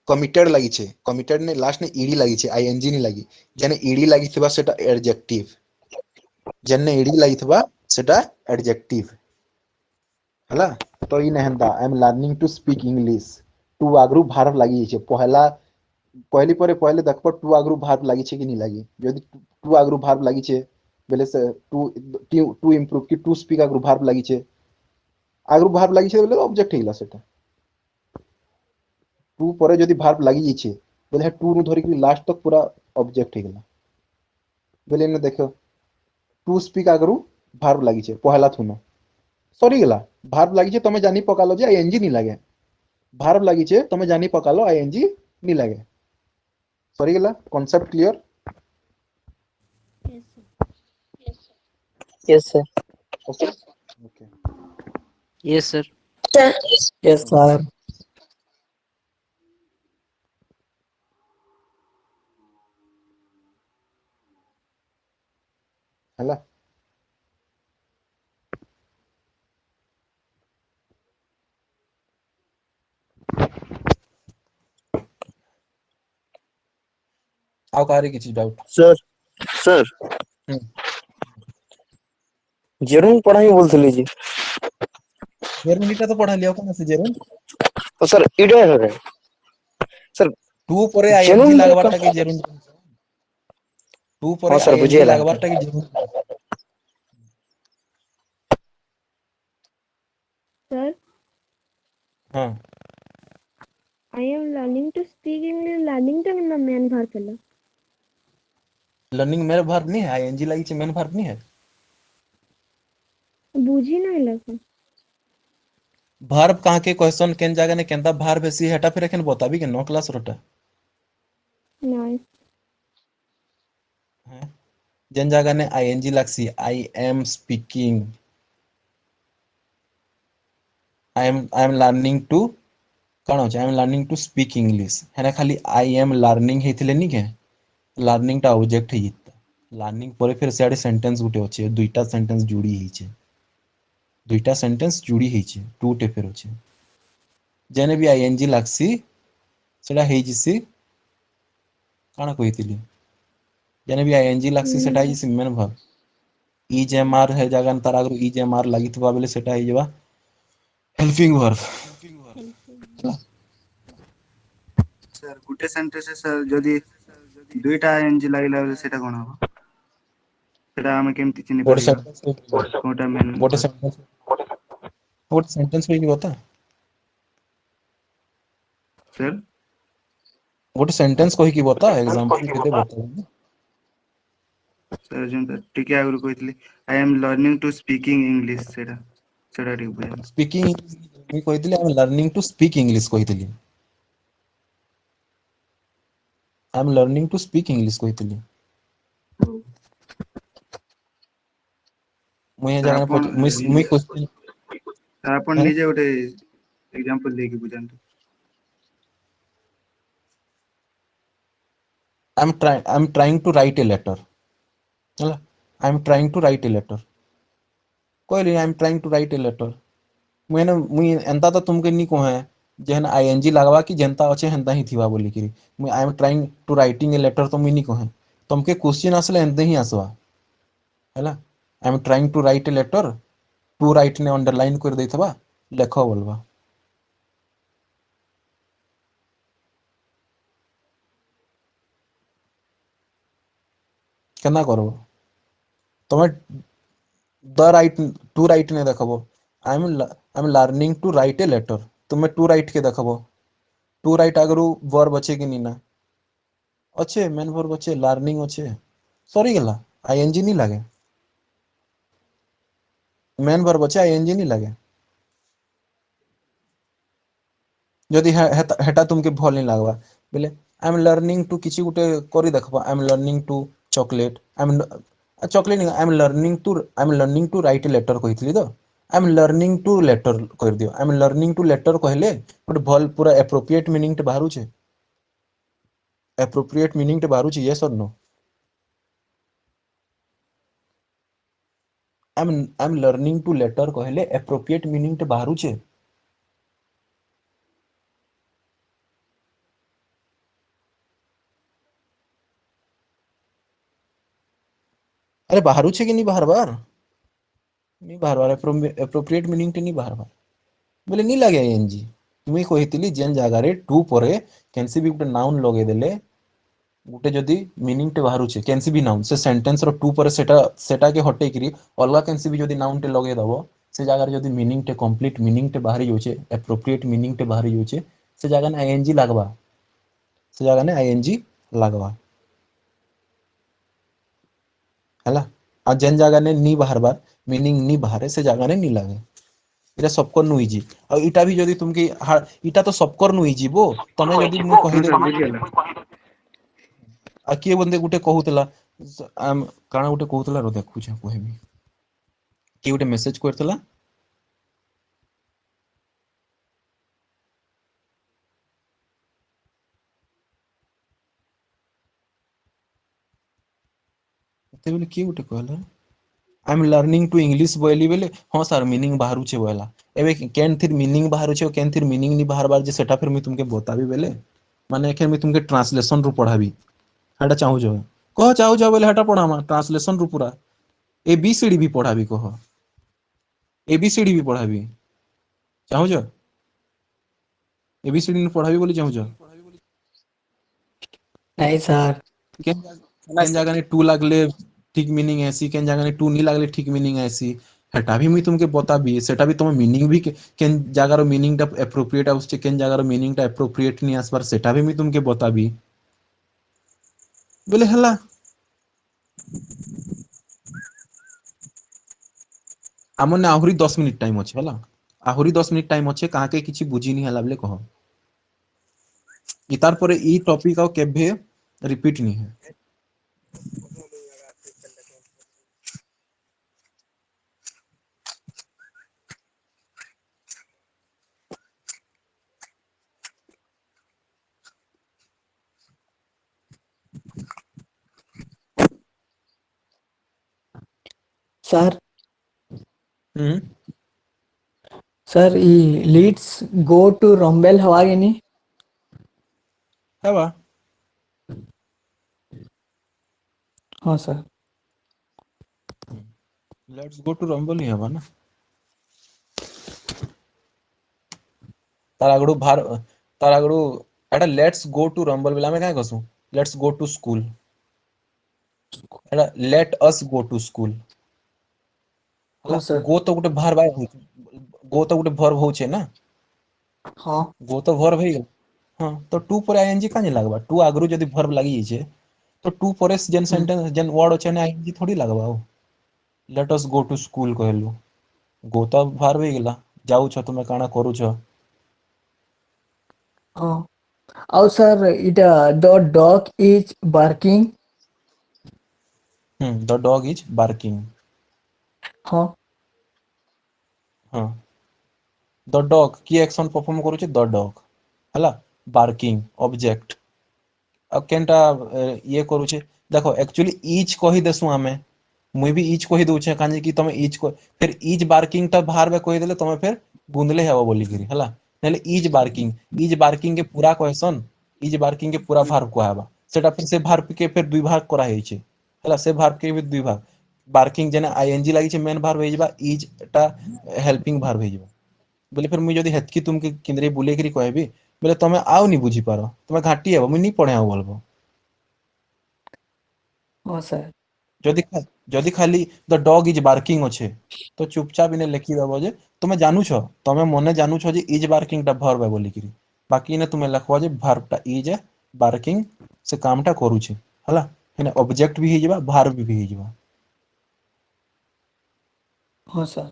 कमिटेड लागि छे कमिटेड ने लास्ट ने ईडी लागि छे आईएनजी नि लागि जने ईडी लागि थबा सेटा एडजेक्टिव जने ईडी लागि थबा सेटा एडजेक्टिव हला तो इन हेंदा I am learning to speak English to आगरु वर्ब लागि छे पहली पहले देखबो टू आगरु वर्ब लागि छे कि नहीं लागि यदि टू आगरु वर्ब लागि छे बेले से टू इंप्रूव कि टू स्पीक आगरु वर्ब लागि छे आगरु वर्ब लागि छे बेले ऑब्जेक्ट हेला सेटा टू परे यदि वर्ब लागि छे बेले टू नु धरि कि लास्ट तक पूरा ऑब्जेक्ट हेला बेले ने देखो टू स्पीक आगरु वर्ब लागि छे पहला थुना सरी गेला वर्ब लागि छे तमे जानी पकालो जे आईएनजी नहीं लागे वर्ब लागि छे तमे जानी पकालो आईएनजी नहीं लागे सरी गेला concept clear Yes, sir. Okay okay Yes, sir. Yes, sir. हला आउ कारी किछि डाउट सर सर जेरुन पढ़ाई बोलथली जी जेरुनीटा तो पढ़ा लिया कोन से जेरुन तो सर इडे है सर टू परे जेरुन आईएनजी लागबारटा के जेरुन टू परे हां सर आईएनजी बुझिए लागबारटा के जेरुन Sir, हां I am learning to speak English. Learning টা না main verb হলো लर्निंग मेन वर्ब नहीं है आईएनजी लागि छे मेन वर्ब नहीं है বুঝি না লাগা वर्ब कहाँ के क्वेश्चन केन जगह ने केनता वर्ब बेसी हेटा फिर एखन बताबी के नो क्लास रोटा नाइस हैं जेन जगह ने आईएनजी लागसी I am speaking I am learning to कौन हो I am learning to speak English है ना खाली आई एम लर्निंग हेथिले नी के लर्निंग टा ऑब्जेक्ट है लर्निंग पर फिर सियाडे सेंटेंस गुटे अछि दुईटा सेंटेंस जुड़ी हिचे दुईटा सेंटेंस जुड़ी हिचे टू टे फिर अछि जेने भी आईएनजी लागसी सेटा हेई जिसी काना कहितली जेने भी आईएनजी लागसी सेटा हेई जिसी मेन वर्ब इजेएमआर है जगह तार अगर इजेएमआर लागितबा बेले सेटा हेई जबा हेल्पिंग वर्ब सर गुटे सेंटेंस सर जदी दुईटा आईएनजी लागला बेले सेटा कोन हो सेटा हम केमति चिनि गोटे परिबा सेंटेंस कोटा मेन गोटे सेंटेंस होई बता सर गोटे सेंटेंस कहि की बता एग्जांपल केते बता सर जन टिके आगु कहितली I am learning to speaking English सेटा सेटा ठीक बुझा स्पीकिंग मी कहितली I am learning to speak English कहितली I am learning to speak English कहितली मुई सर जगह आपण मुई क्वेश्चन सर आपण निजे गोटे एग्जांपल देके बुझांतु I'm trying to write a letter ହେଲା I'm trying to write a letter कहली I'm trying to write a letter मुई एंता तो तुमके नी कहे जेहन आईएनजी लगवा कि जनता अच्छे हेंता ही थिबा बोली कि मुई I am trying to writing a letter तो मुई नी कहे तुमके क्वेश्चन आसले एंते ही आसवा हैला I am trying to write a letter to write ने अंडरलाइन कर देथबा लेखो बोलबा केना करबो तमे द राइट टू राइट ने देखबो I am learning to write a letter तुमे टू राइट के देखबो टू राइट आगरू वर्ब अच्छे कि नीना अच्छे मेन वर्ब अच्छे लर्निंग अच्छे सॉरी गला आईएनजी नहीं लगे मेन वर्ब अच्छे आईएनजी नहीं लगे जदि हेटा तुमके भल नहीं लागबा बोले आई एम लर्निंग टू किछि गुटे करी देखबा I am learning to chocolate I am chocolate नहीं I am learning to write letter कहितली तो I am learning to letter कर दियो I am learning to letter कहले बट भल पूरा एप्रोप्रिएट मीनिंग टे बाहरु छे एप्रोप्रिएट मीनिंग टे बाहरु छे यस और no I am learning to letter कहले एप्रोप्रिएट मीनिंग टे बाहरु छे अरे बाहरु छे कि नहीं बाहर बार नहीं बाहर बार एप्रोप्रिएट मीनिंग टे नहीं बाहर बार बोले नहीं लगे एनजी मुई कहितली जेन जगह रे टू परे कैंसी भी गुटे नाउन लगे देले गुटे जदी मीनिंग टे बाहरु छे कैंसी भी नाउन से सेंटेंस रो टू परे सेटा के हटे करी अलगा कैंसी भी जदी नाउन टे लगे दबो से जगह रे जदी मीनिंग टे कंप्लीट मीनिंग टे बाहरी होचे एप्रोप्रिएट मीनिंग टे बाहरी होचे से जगह ने आईएनजी लागबा से जगह ने आईएनजी लागबा हैला आ जेन जगह ने नी बाहर बार मीनिंग नी बाहरे से जगह ने नी लागे इटा सबकर नु इजी आ इटा भी जदी तुमके इटा तो सबकर नु इजी बो तमे जदी मु कहि सर देबी बुझियला आ किए बंदे गुटे कहूतला आम काना गुटे कहूतला रो देखु छ कहबी कि गुटे मेसेज करतला ते बोले कि गुटे कहला I am learning to English बोली बेले हां सर मीनिंग बाहरु छे बोला एबे केन थिर मीनिंग बाहरु छे केन थिर मीनिंग नी बाहर बार जे सेटा फिर मी तुमके बताबी बेले माने एखे मी तुमके ट्रांसलेशन रु पढ़ाबी हाटा चाहू जो कह चाहू जो बोले हाटा पढ़ामा ट्रांसलेशन रु पूरा एबीसीडी भी पढ़ाबी कह एबीसीडी भी पढ़ाबी चाहू जो एबीसीडी पढ़ाबी बोली चाहू जो नहीं सर केन जगह ने टू लागले ठीक मीनिंग ऐसी केन जगह ने टू नी लागले ठीक मीनिंग ऐसी हेटा भी मुई तुमके बताबी सेटा भी तुम मीनिंग भी केन जगह रो मीनिंग टा एप्रोप्रिएट आउस केन जगह रो मीनिंग टा एप्रोप्रिएट नी आसबार सेटा भी मुई तुमके बताबी बोले हला हमने आहुरी 10 मिनिट टाइम अच्छे हला आहुरी 10 मिनिट टाइम अच्छे कहा के किछि बुझी नी हला बोले कह इतार परे ई टॉपिक आउ केभे रिपीट नी है सर हम्म सर ई लीड्स गो टू रंबेल हवा कि नहीं? हेबा हाँ sir. Let's go to ramble ही हेबा ना तार आगड़ू भार तार आगड़ू एटा लेट्स गो टू रंबल बेला में काय कसु लेट्स गो टू स्कूल एटा let us go to school हला हाँ सर। गो तो गुटे भार बाय गो तो गुटे वर्ब होचे ना हाँ गो तो वर्ब है हाँ तो टू पर आईएनजी काने लागबा टू आगरू जदी वर्ब लागी छे तो टू पर जेन सेंटेंस जेन वर्ड होचे ना आईएनजी थोड़ी लागबा हो let us go to school कहलु गो तो भार हो गेला जाऊ छ तुमे काना करू छ हाँ और सर इटा the dog is barking. The dog is barking हाँ हाँ द डॉग की एक्शन परफॉर्म करूचे द डॉग हला बार्किंग ऑब्जेक्ट अब केनटा ये करूचे देखो एक्चुअली इच कहि देसु आमे मुई भी इच कहि दउछे काजे कि तमे इच को फिर इज बार्किंग ता बाहर में कहि देले तमे फिर गुंदले हेबो बोली करी हला नेले इज बार्किंग के पूरा क्वेश्चन इज बार्किंग के पूरा भार कहबा सेटा फिर से भार के फिर दुई भाग करा है छे हला से भार के भी दुई भाग बार्किंग जेने आईएनजी लागी छे मेन भार होइबा इज टा हेल्पिंग भार होइबा बोले फिर मुई जदी हेतकी तुमके किंदरे बुले करी कहबी बोले तमे आउ नी बुझी पारो तमे घाटी हेबो मुई नी पढे आउ बोलबो हाँ सर। जदि जदि खाली द डॉग इज बार्किंग अच्छे तो चुपचाप इने लिखी देबो जे तुमे जानू छ तमे मने जानू छ जे इज बार्किंग टा वर्ब है बोली करी बाकी इने तुमे लिखबो जे वर्ब टा इज बार्किंग से काम टा करू छे हला इने ऑब्जेक्ट भी हिजबा वर्ब भी हिजबा हाँ सर।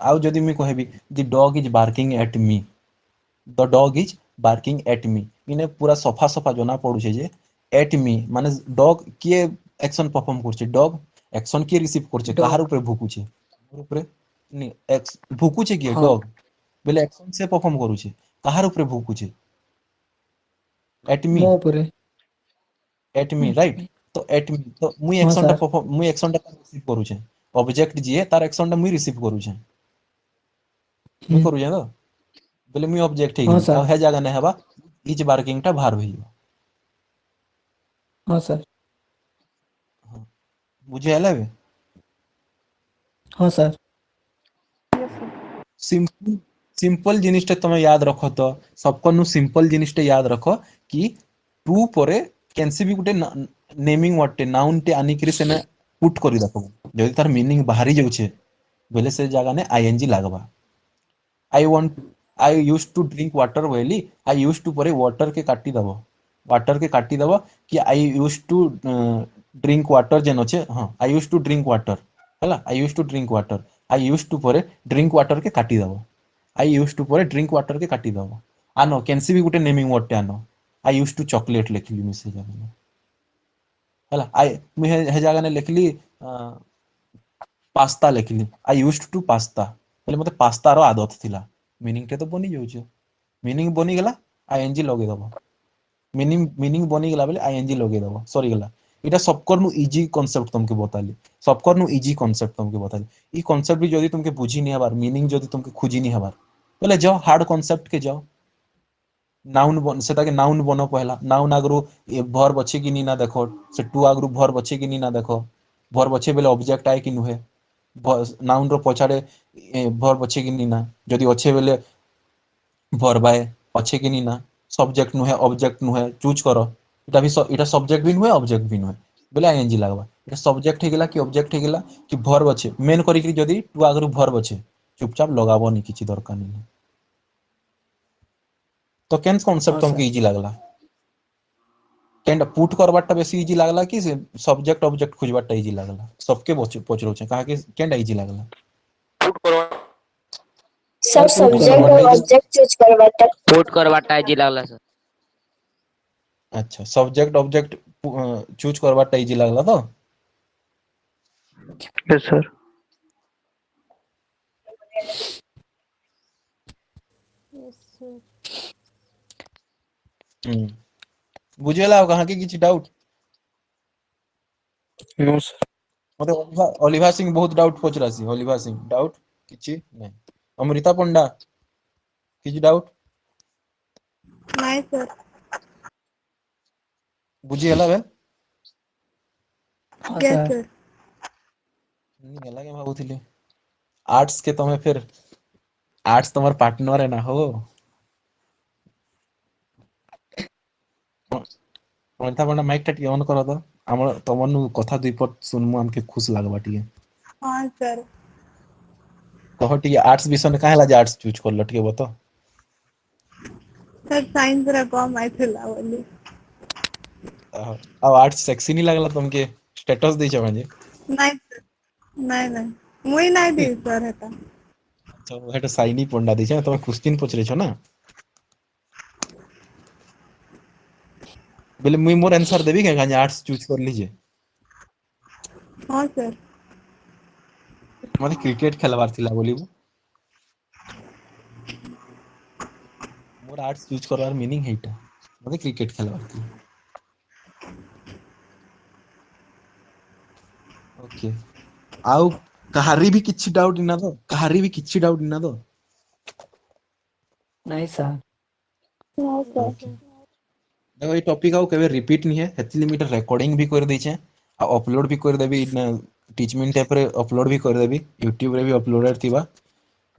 आउ जदि मी कहबी the dog is barking at me the dog is barking at me इने पूरा सफा सफा जना पड़ू छे जे एट मी माने डॉग किए एक्शन परफॉर्म करछे डॉग एक्शन किए रिसीव करछे डॉग। कहार ऊपर भुकुछे ऊपर नी एक्स भुकुछे किए हाँ डॉग बोले एक्शन से परफॉर्म करूछे कहार ऊपर भुकुछे एट मी मो ऊपर है। एट मी राइट तो एट मी तो मुई हाँ एक्शन टा सर। परफॉर्म मुई एक्शन टा रिसीव करूछे ऑब्जेक्ट जिए तार एक्शन टा मुई रिसीव करूछे मुई करूछे तो बोले मुई ऑब्जेक्ट हे हाँ गेली आ सर। हे जगह ने हेबा इज बार्किंग टा भार होइबा हाँ सर। बुझे हलाबे हाँ सर। सिंपल सिंपल जिनिसटे तमे याद रख तो सबकनु सिंपल जिनिसटे याद रख कि टू परे कैनसी भी गुटे नेमिंग वर्ड टे नाउन टे आनी करी सेने पुट करी देखो जदि तार मीनिंग बाहरी जाउछे बोले से जगह ने आईएनजी लागबा I want I used to drink water बोली आई यूज्ड टू परे वाटर के काटी दबो वाटर के काटी दबो कि I used to drink water जेन अच्छे हां I used to drink water हला I used to drink water I used to परे ड्रिंक वाटर के काटी दबो आई यूज्ड टू परे ड्रिंक वाटर के काटी दबो आनो कैनसी भी गुटे नेमिंग वर्ड टे आनो आई यूज्ड टू चॉकलेट लिखली मिसे जगह हला आई मुई हे जगह ने लिखली पास्ता लिखली आई यूज्ड टू पास्ता बोले मते पास्ता रो आदत थिला मीनिंग टे तो बनी जाउछ मीनिंग बनी गेला आईएनजी लगे दबो मीनिंग मीनिंग बनी गेला बोले आईएनजी लगे दबो सॉरी गेला इटा सबकर नु इजी कांसेप्ट तुमके बताली सबकर नु इजी कांसेप्ट तुमके बताली ई कांसेप्ट भी जदी तुमके बुझी नहीं हबार मीनिंग जदी तुमके खुजी नहीं हबार बोले जाओ हार्ड कांसेप्ट के जाओ नाउन बन सेटा के नाउन बनो पहला नाउन आगरू वर्ब अच्छे कि नी ना देखो से टू आगरू वर्ब अच्छे कि नी ना देखो वर्ब अच्छे बेले ऑब्जेक्ट आए कि नुहे नाउन रो पछाड़े वर्ब अच्छे कि नी ना जदी अच्छे बेले वर्ब आए अच्छे कि नी ना सब्जेक्ट नुहे ऑब्जेक्ट नुहे चूज करो इटा भी इटा सब्जेक्ट भी नुहे ऑब्जेक्ट भी नुहे बोले आईएनजी लागबा इटा सब्जेक्ट हे गेला कि ऑब्जेक्ट हे गेला कि वर्ब अच्छे मेन करी कि जदी टू आगरू वर्ब अच्छे चुपचाप लगाबो नी किछि दरकार नहीं तो केन हाँ कांसेप्ट तुमके सर। इजी लागला केनटा पुट करबाटा बेसी इजी लागला कि सब्जेक्ट ऑब्जेक्ट खोजबाटा इजी लागला सबके पचरो छे कहा कि केनटा इजी लागला सब पुट सब्जेक्ट करवाटा और करवाटा। इजी ऑब्जेक्ट चूज करवाटा। कोट करवाटा इजी लागला सर। अच्छा सब्जेक्ट ऑब्जेक्ट चूज करबाटा इजी लागला तो यस सर। बुझेला कहा कि किछि डाउट नो सर। मते ओलिभा सिंह बहुत डाउट पचरासी ओलिभा सिंह डाउट किछि नहीं अमृता पंडा किसी डाउट नहीं सर। बुझी हला बेल हाँ यस सर। सर। नहीं हला के भाबुथिले आर्ट्स के तमे फिर आर्ट्स तुम्हार पार्टनर है ना हो अमृता पंडा माइक टा टिके ऑन करो तो हमर तमनु कथा दुईपट सुनमु हमके खुश लागबा टिके हाँ सर। कह टिके आर्ट्स विषय में काहेला जे आर्ट्स चूज करलो टिके बतो सर साइंस रे कम आइथिला बोली। अब आर्ट्स सेक्सी नहीं लागला तुमके स्टेटस दै छ म्हणजे नहीं सर। नहीं नहीं मुई नहीं दी सर हेता। अच्छा हेटा साइनी पंडा दै छ तमे क्वेश्चन पूछरे छ ना बोले मुई मोर आंसर देबी के गांजे आर्ट्स चूज कर लीजिए हाँ सर। मते क्रिकेट खेलबार थिला बोलिबू मोर आर्ट्स चूज करवार मीनिंग हेटा मते क्रिकेट खेलबार थिला ओके आउ कहारी भी किछि डाउट इना दो कहारी भी किछि डाउट इना दो नहीं सर। हाँ सर। ओके देखो ये टॉपिक आउ केबे रिपीट नहीं है हेतली मीटर रिकॉर्डिंग भी कर दै छै आ अपलोड भी कर देबी टीचमेंट ऐप रे अपलोड भी कर देबी यूट्यूब रे भी अपलोडेड थिबा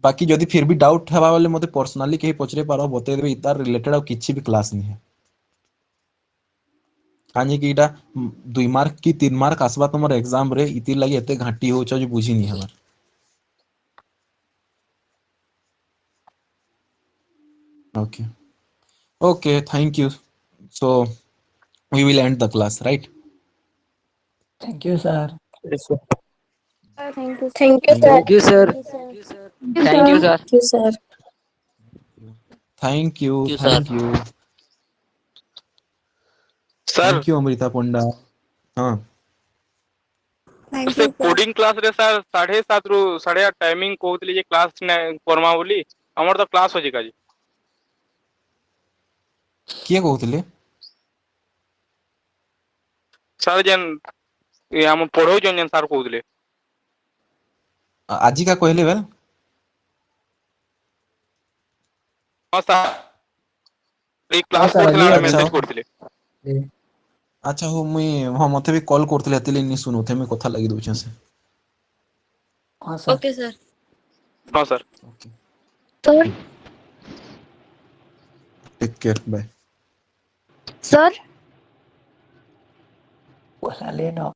बाकी जदि फिर भी डाउट हेबा वाले मते पर्सनली कहीं पचरे पारो बते देबी तार रिलेटेड आ किछि भी क्लास नहीं है काजे कि इटा 2 मार्क की 3 मार्क आसबा तमर एग्जाम रे इति लागि एते घाटी हो छ जे बुझी नहीं हमार okay okay thank you so we will end the class right thank you sir. Thank you, Thank sir. you. Thank you, sir. Thank you, sir. Thank you, sir. thank you Thank you, sir. thank you sir thank you Amrita Panda हाँ thank से you sir. Coding class रे sir 7:30 रु 8:30 timing कहउतली जे class ने फरमा बोली हमर तो class हो जे काजी किए कहूतिले सर जन ये हम पढ़ो जन सर कहउतले आजी का कहले बेल हां सर ये हाँ क्लास सर करथिला अली हमरा अली अच्छा मेसेज करथिले अच्छा हो मुई हाँ मते भी कॉल करथिले हेतले नि सुनो थे मैं कथा लगी दोछ से हाँ सर। Okay, sir. हां sir okay Sir, take care bye sir. बोला लेना।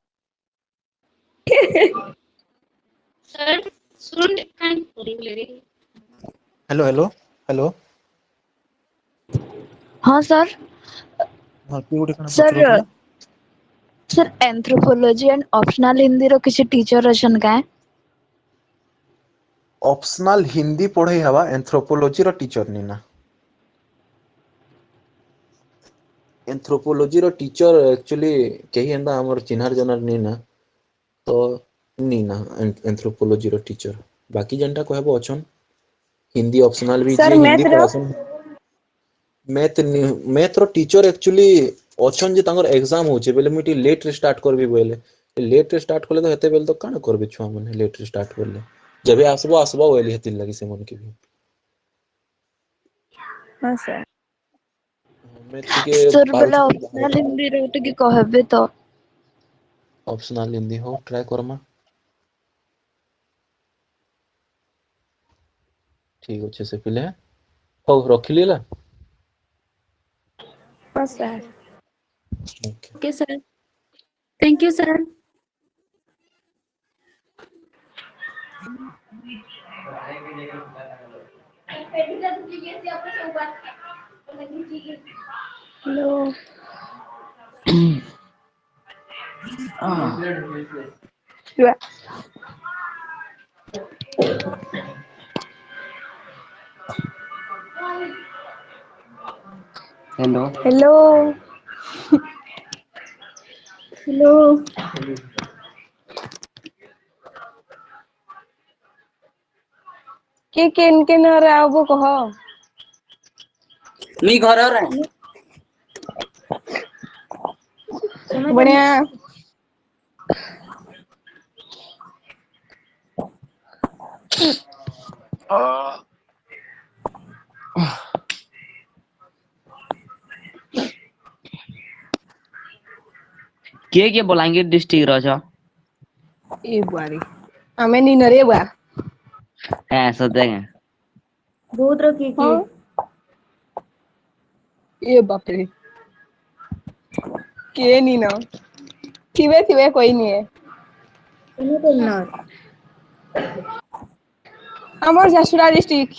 Sir, student can't really. Hello hello hello हाँ सर। हाँ तू गोटे कण सर पचरोथिलु sir anthropology and optional Hindi रो किसी टीचर अछन का ऑप्शनल हिंदी पढ़े हवा एंथ्रोपोलॉजी रो टीचर नि ना एंथ्रोपोलॉजी रो टीचर एक्चुअली केही एंदा हमर चिन्हार जनार नि ना तो नी ना एंथ्रोपोलॉजी रो टीचर बाकी जनता कहबो अछन हिंदी ऑप्शनल भी सर जे हिंदी मैथ रो पढ़ासन मैथ रो टीचर एक्चुअली अछन जे तांगर एग्जाम होचे बेले मिटी लेट रे स्टार्ट करबी बोले लेट रे स्टार्ट करले तो हेते बेल तो कान करबे छुआ मन लेट रे स्टार्ट करले जबे आसबो आसबो बोले हेति लगी से मन के भी हाँ सर मैथ टिके सर बोला पारुछु ऑप्शनल हिंदी रो तो की कहबे तो ऑप्शनल हिंदी हो ट्राई करमा ठीक अच्छे से पिले हो रखिली ला हाँ sir okay okay sir thank you sir hello hello. Hello hello के केन केन रे आबो कह मी घर रे। बढ़िया କିଏ ବଲାଙ୍ଗୀର ଡିଷ୍ଟ୍ରିକ୍ଟ ର ଅଛ? ଏ ବୁଆरी ଆମେ ନି ନରେ ବୁଆ ସତେ ବହୁତ ର କିଏ ଏ ବାପରେ କିଏ ନି ନ ଥିବେ कोई नहीं है ତମେ କହୁନ ଆମର ଝାରସୁଗୁଡ଼ା डिस्ट्रिक्ट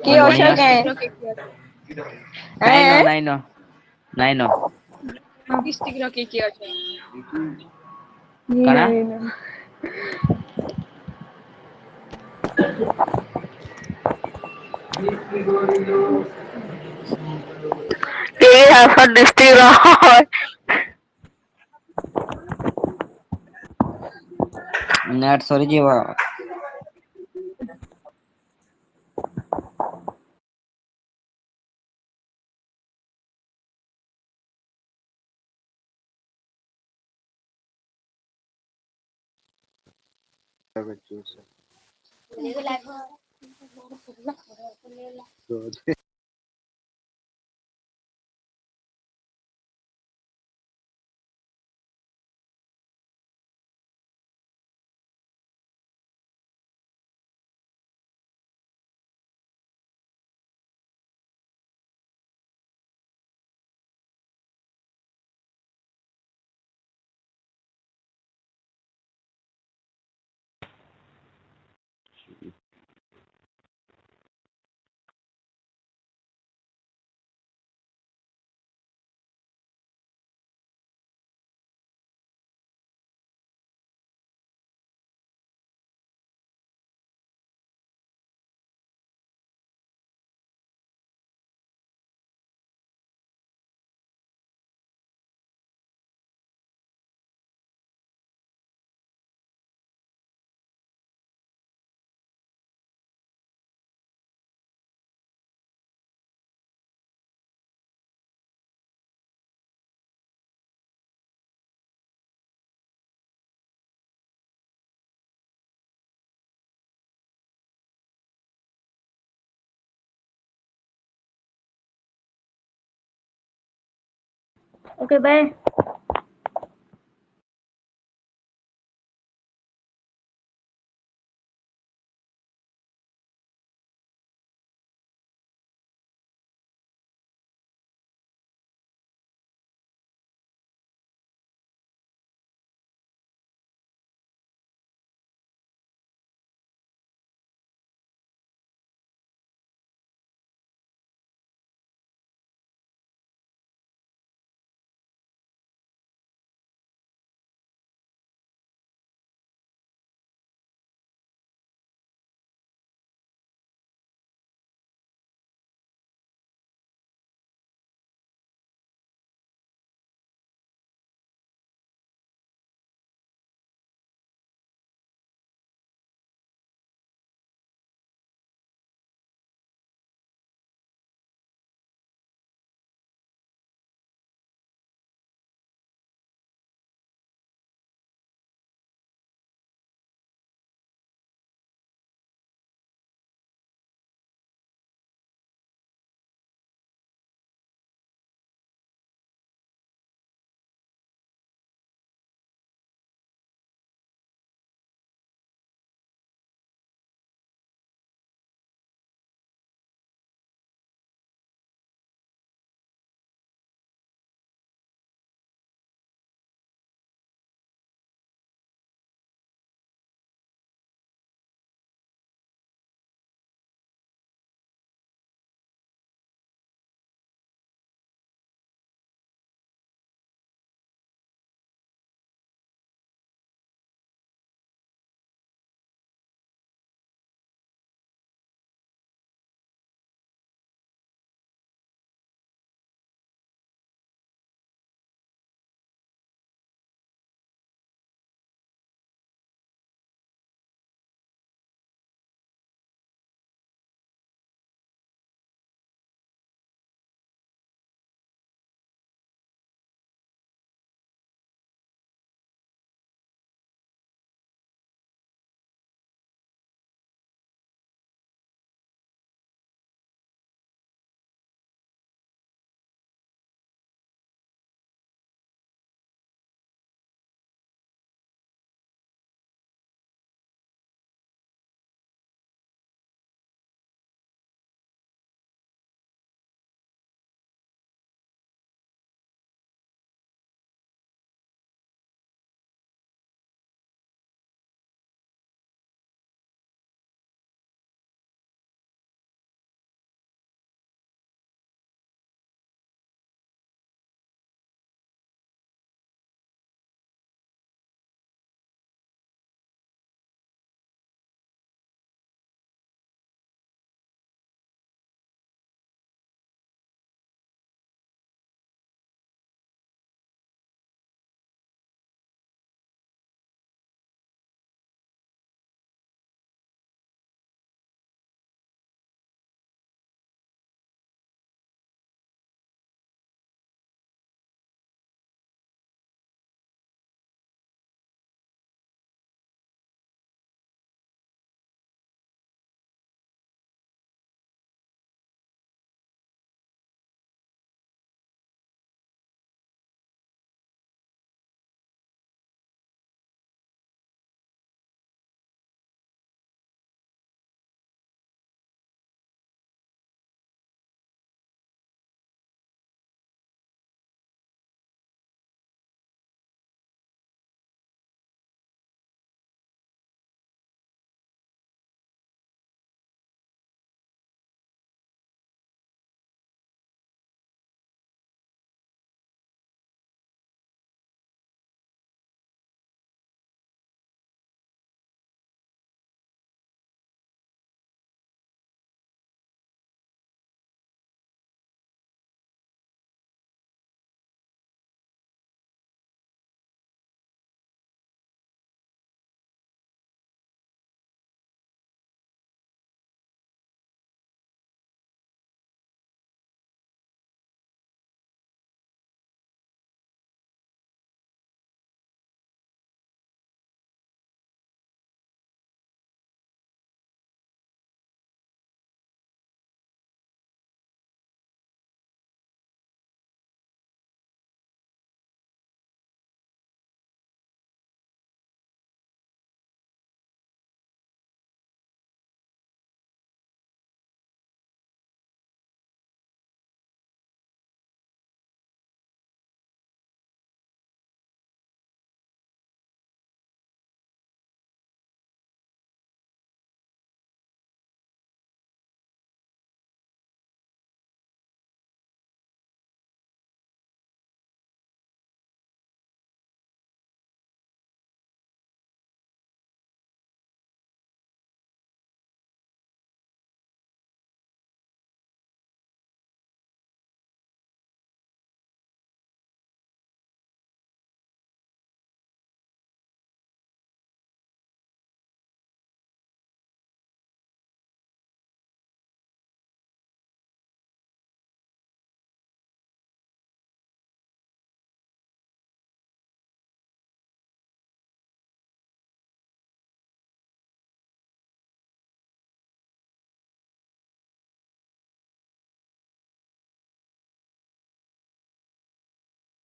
କିଏ ଅଛ ବଢିଆ କେଁ ନାଇନ डिस्ट्रिक्ट ର କିଏ ଅଛ କାଣା ये हाफर डिस्ट्रिक्ट रो नेट ସରିଯିବ ओके बाय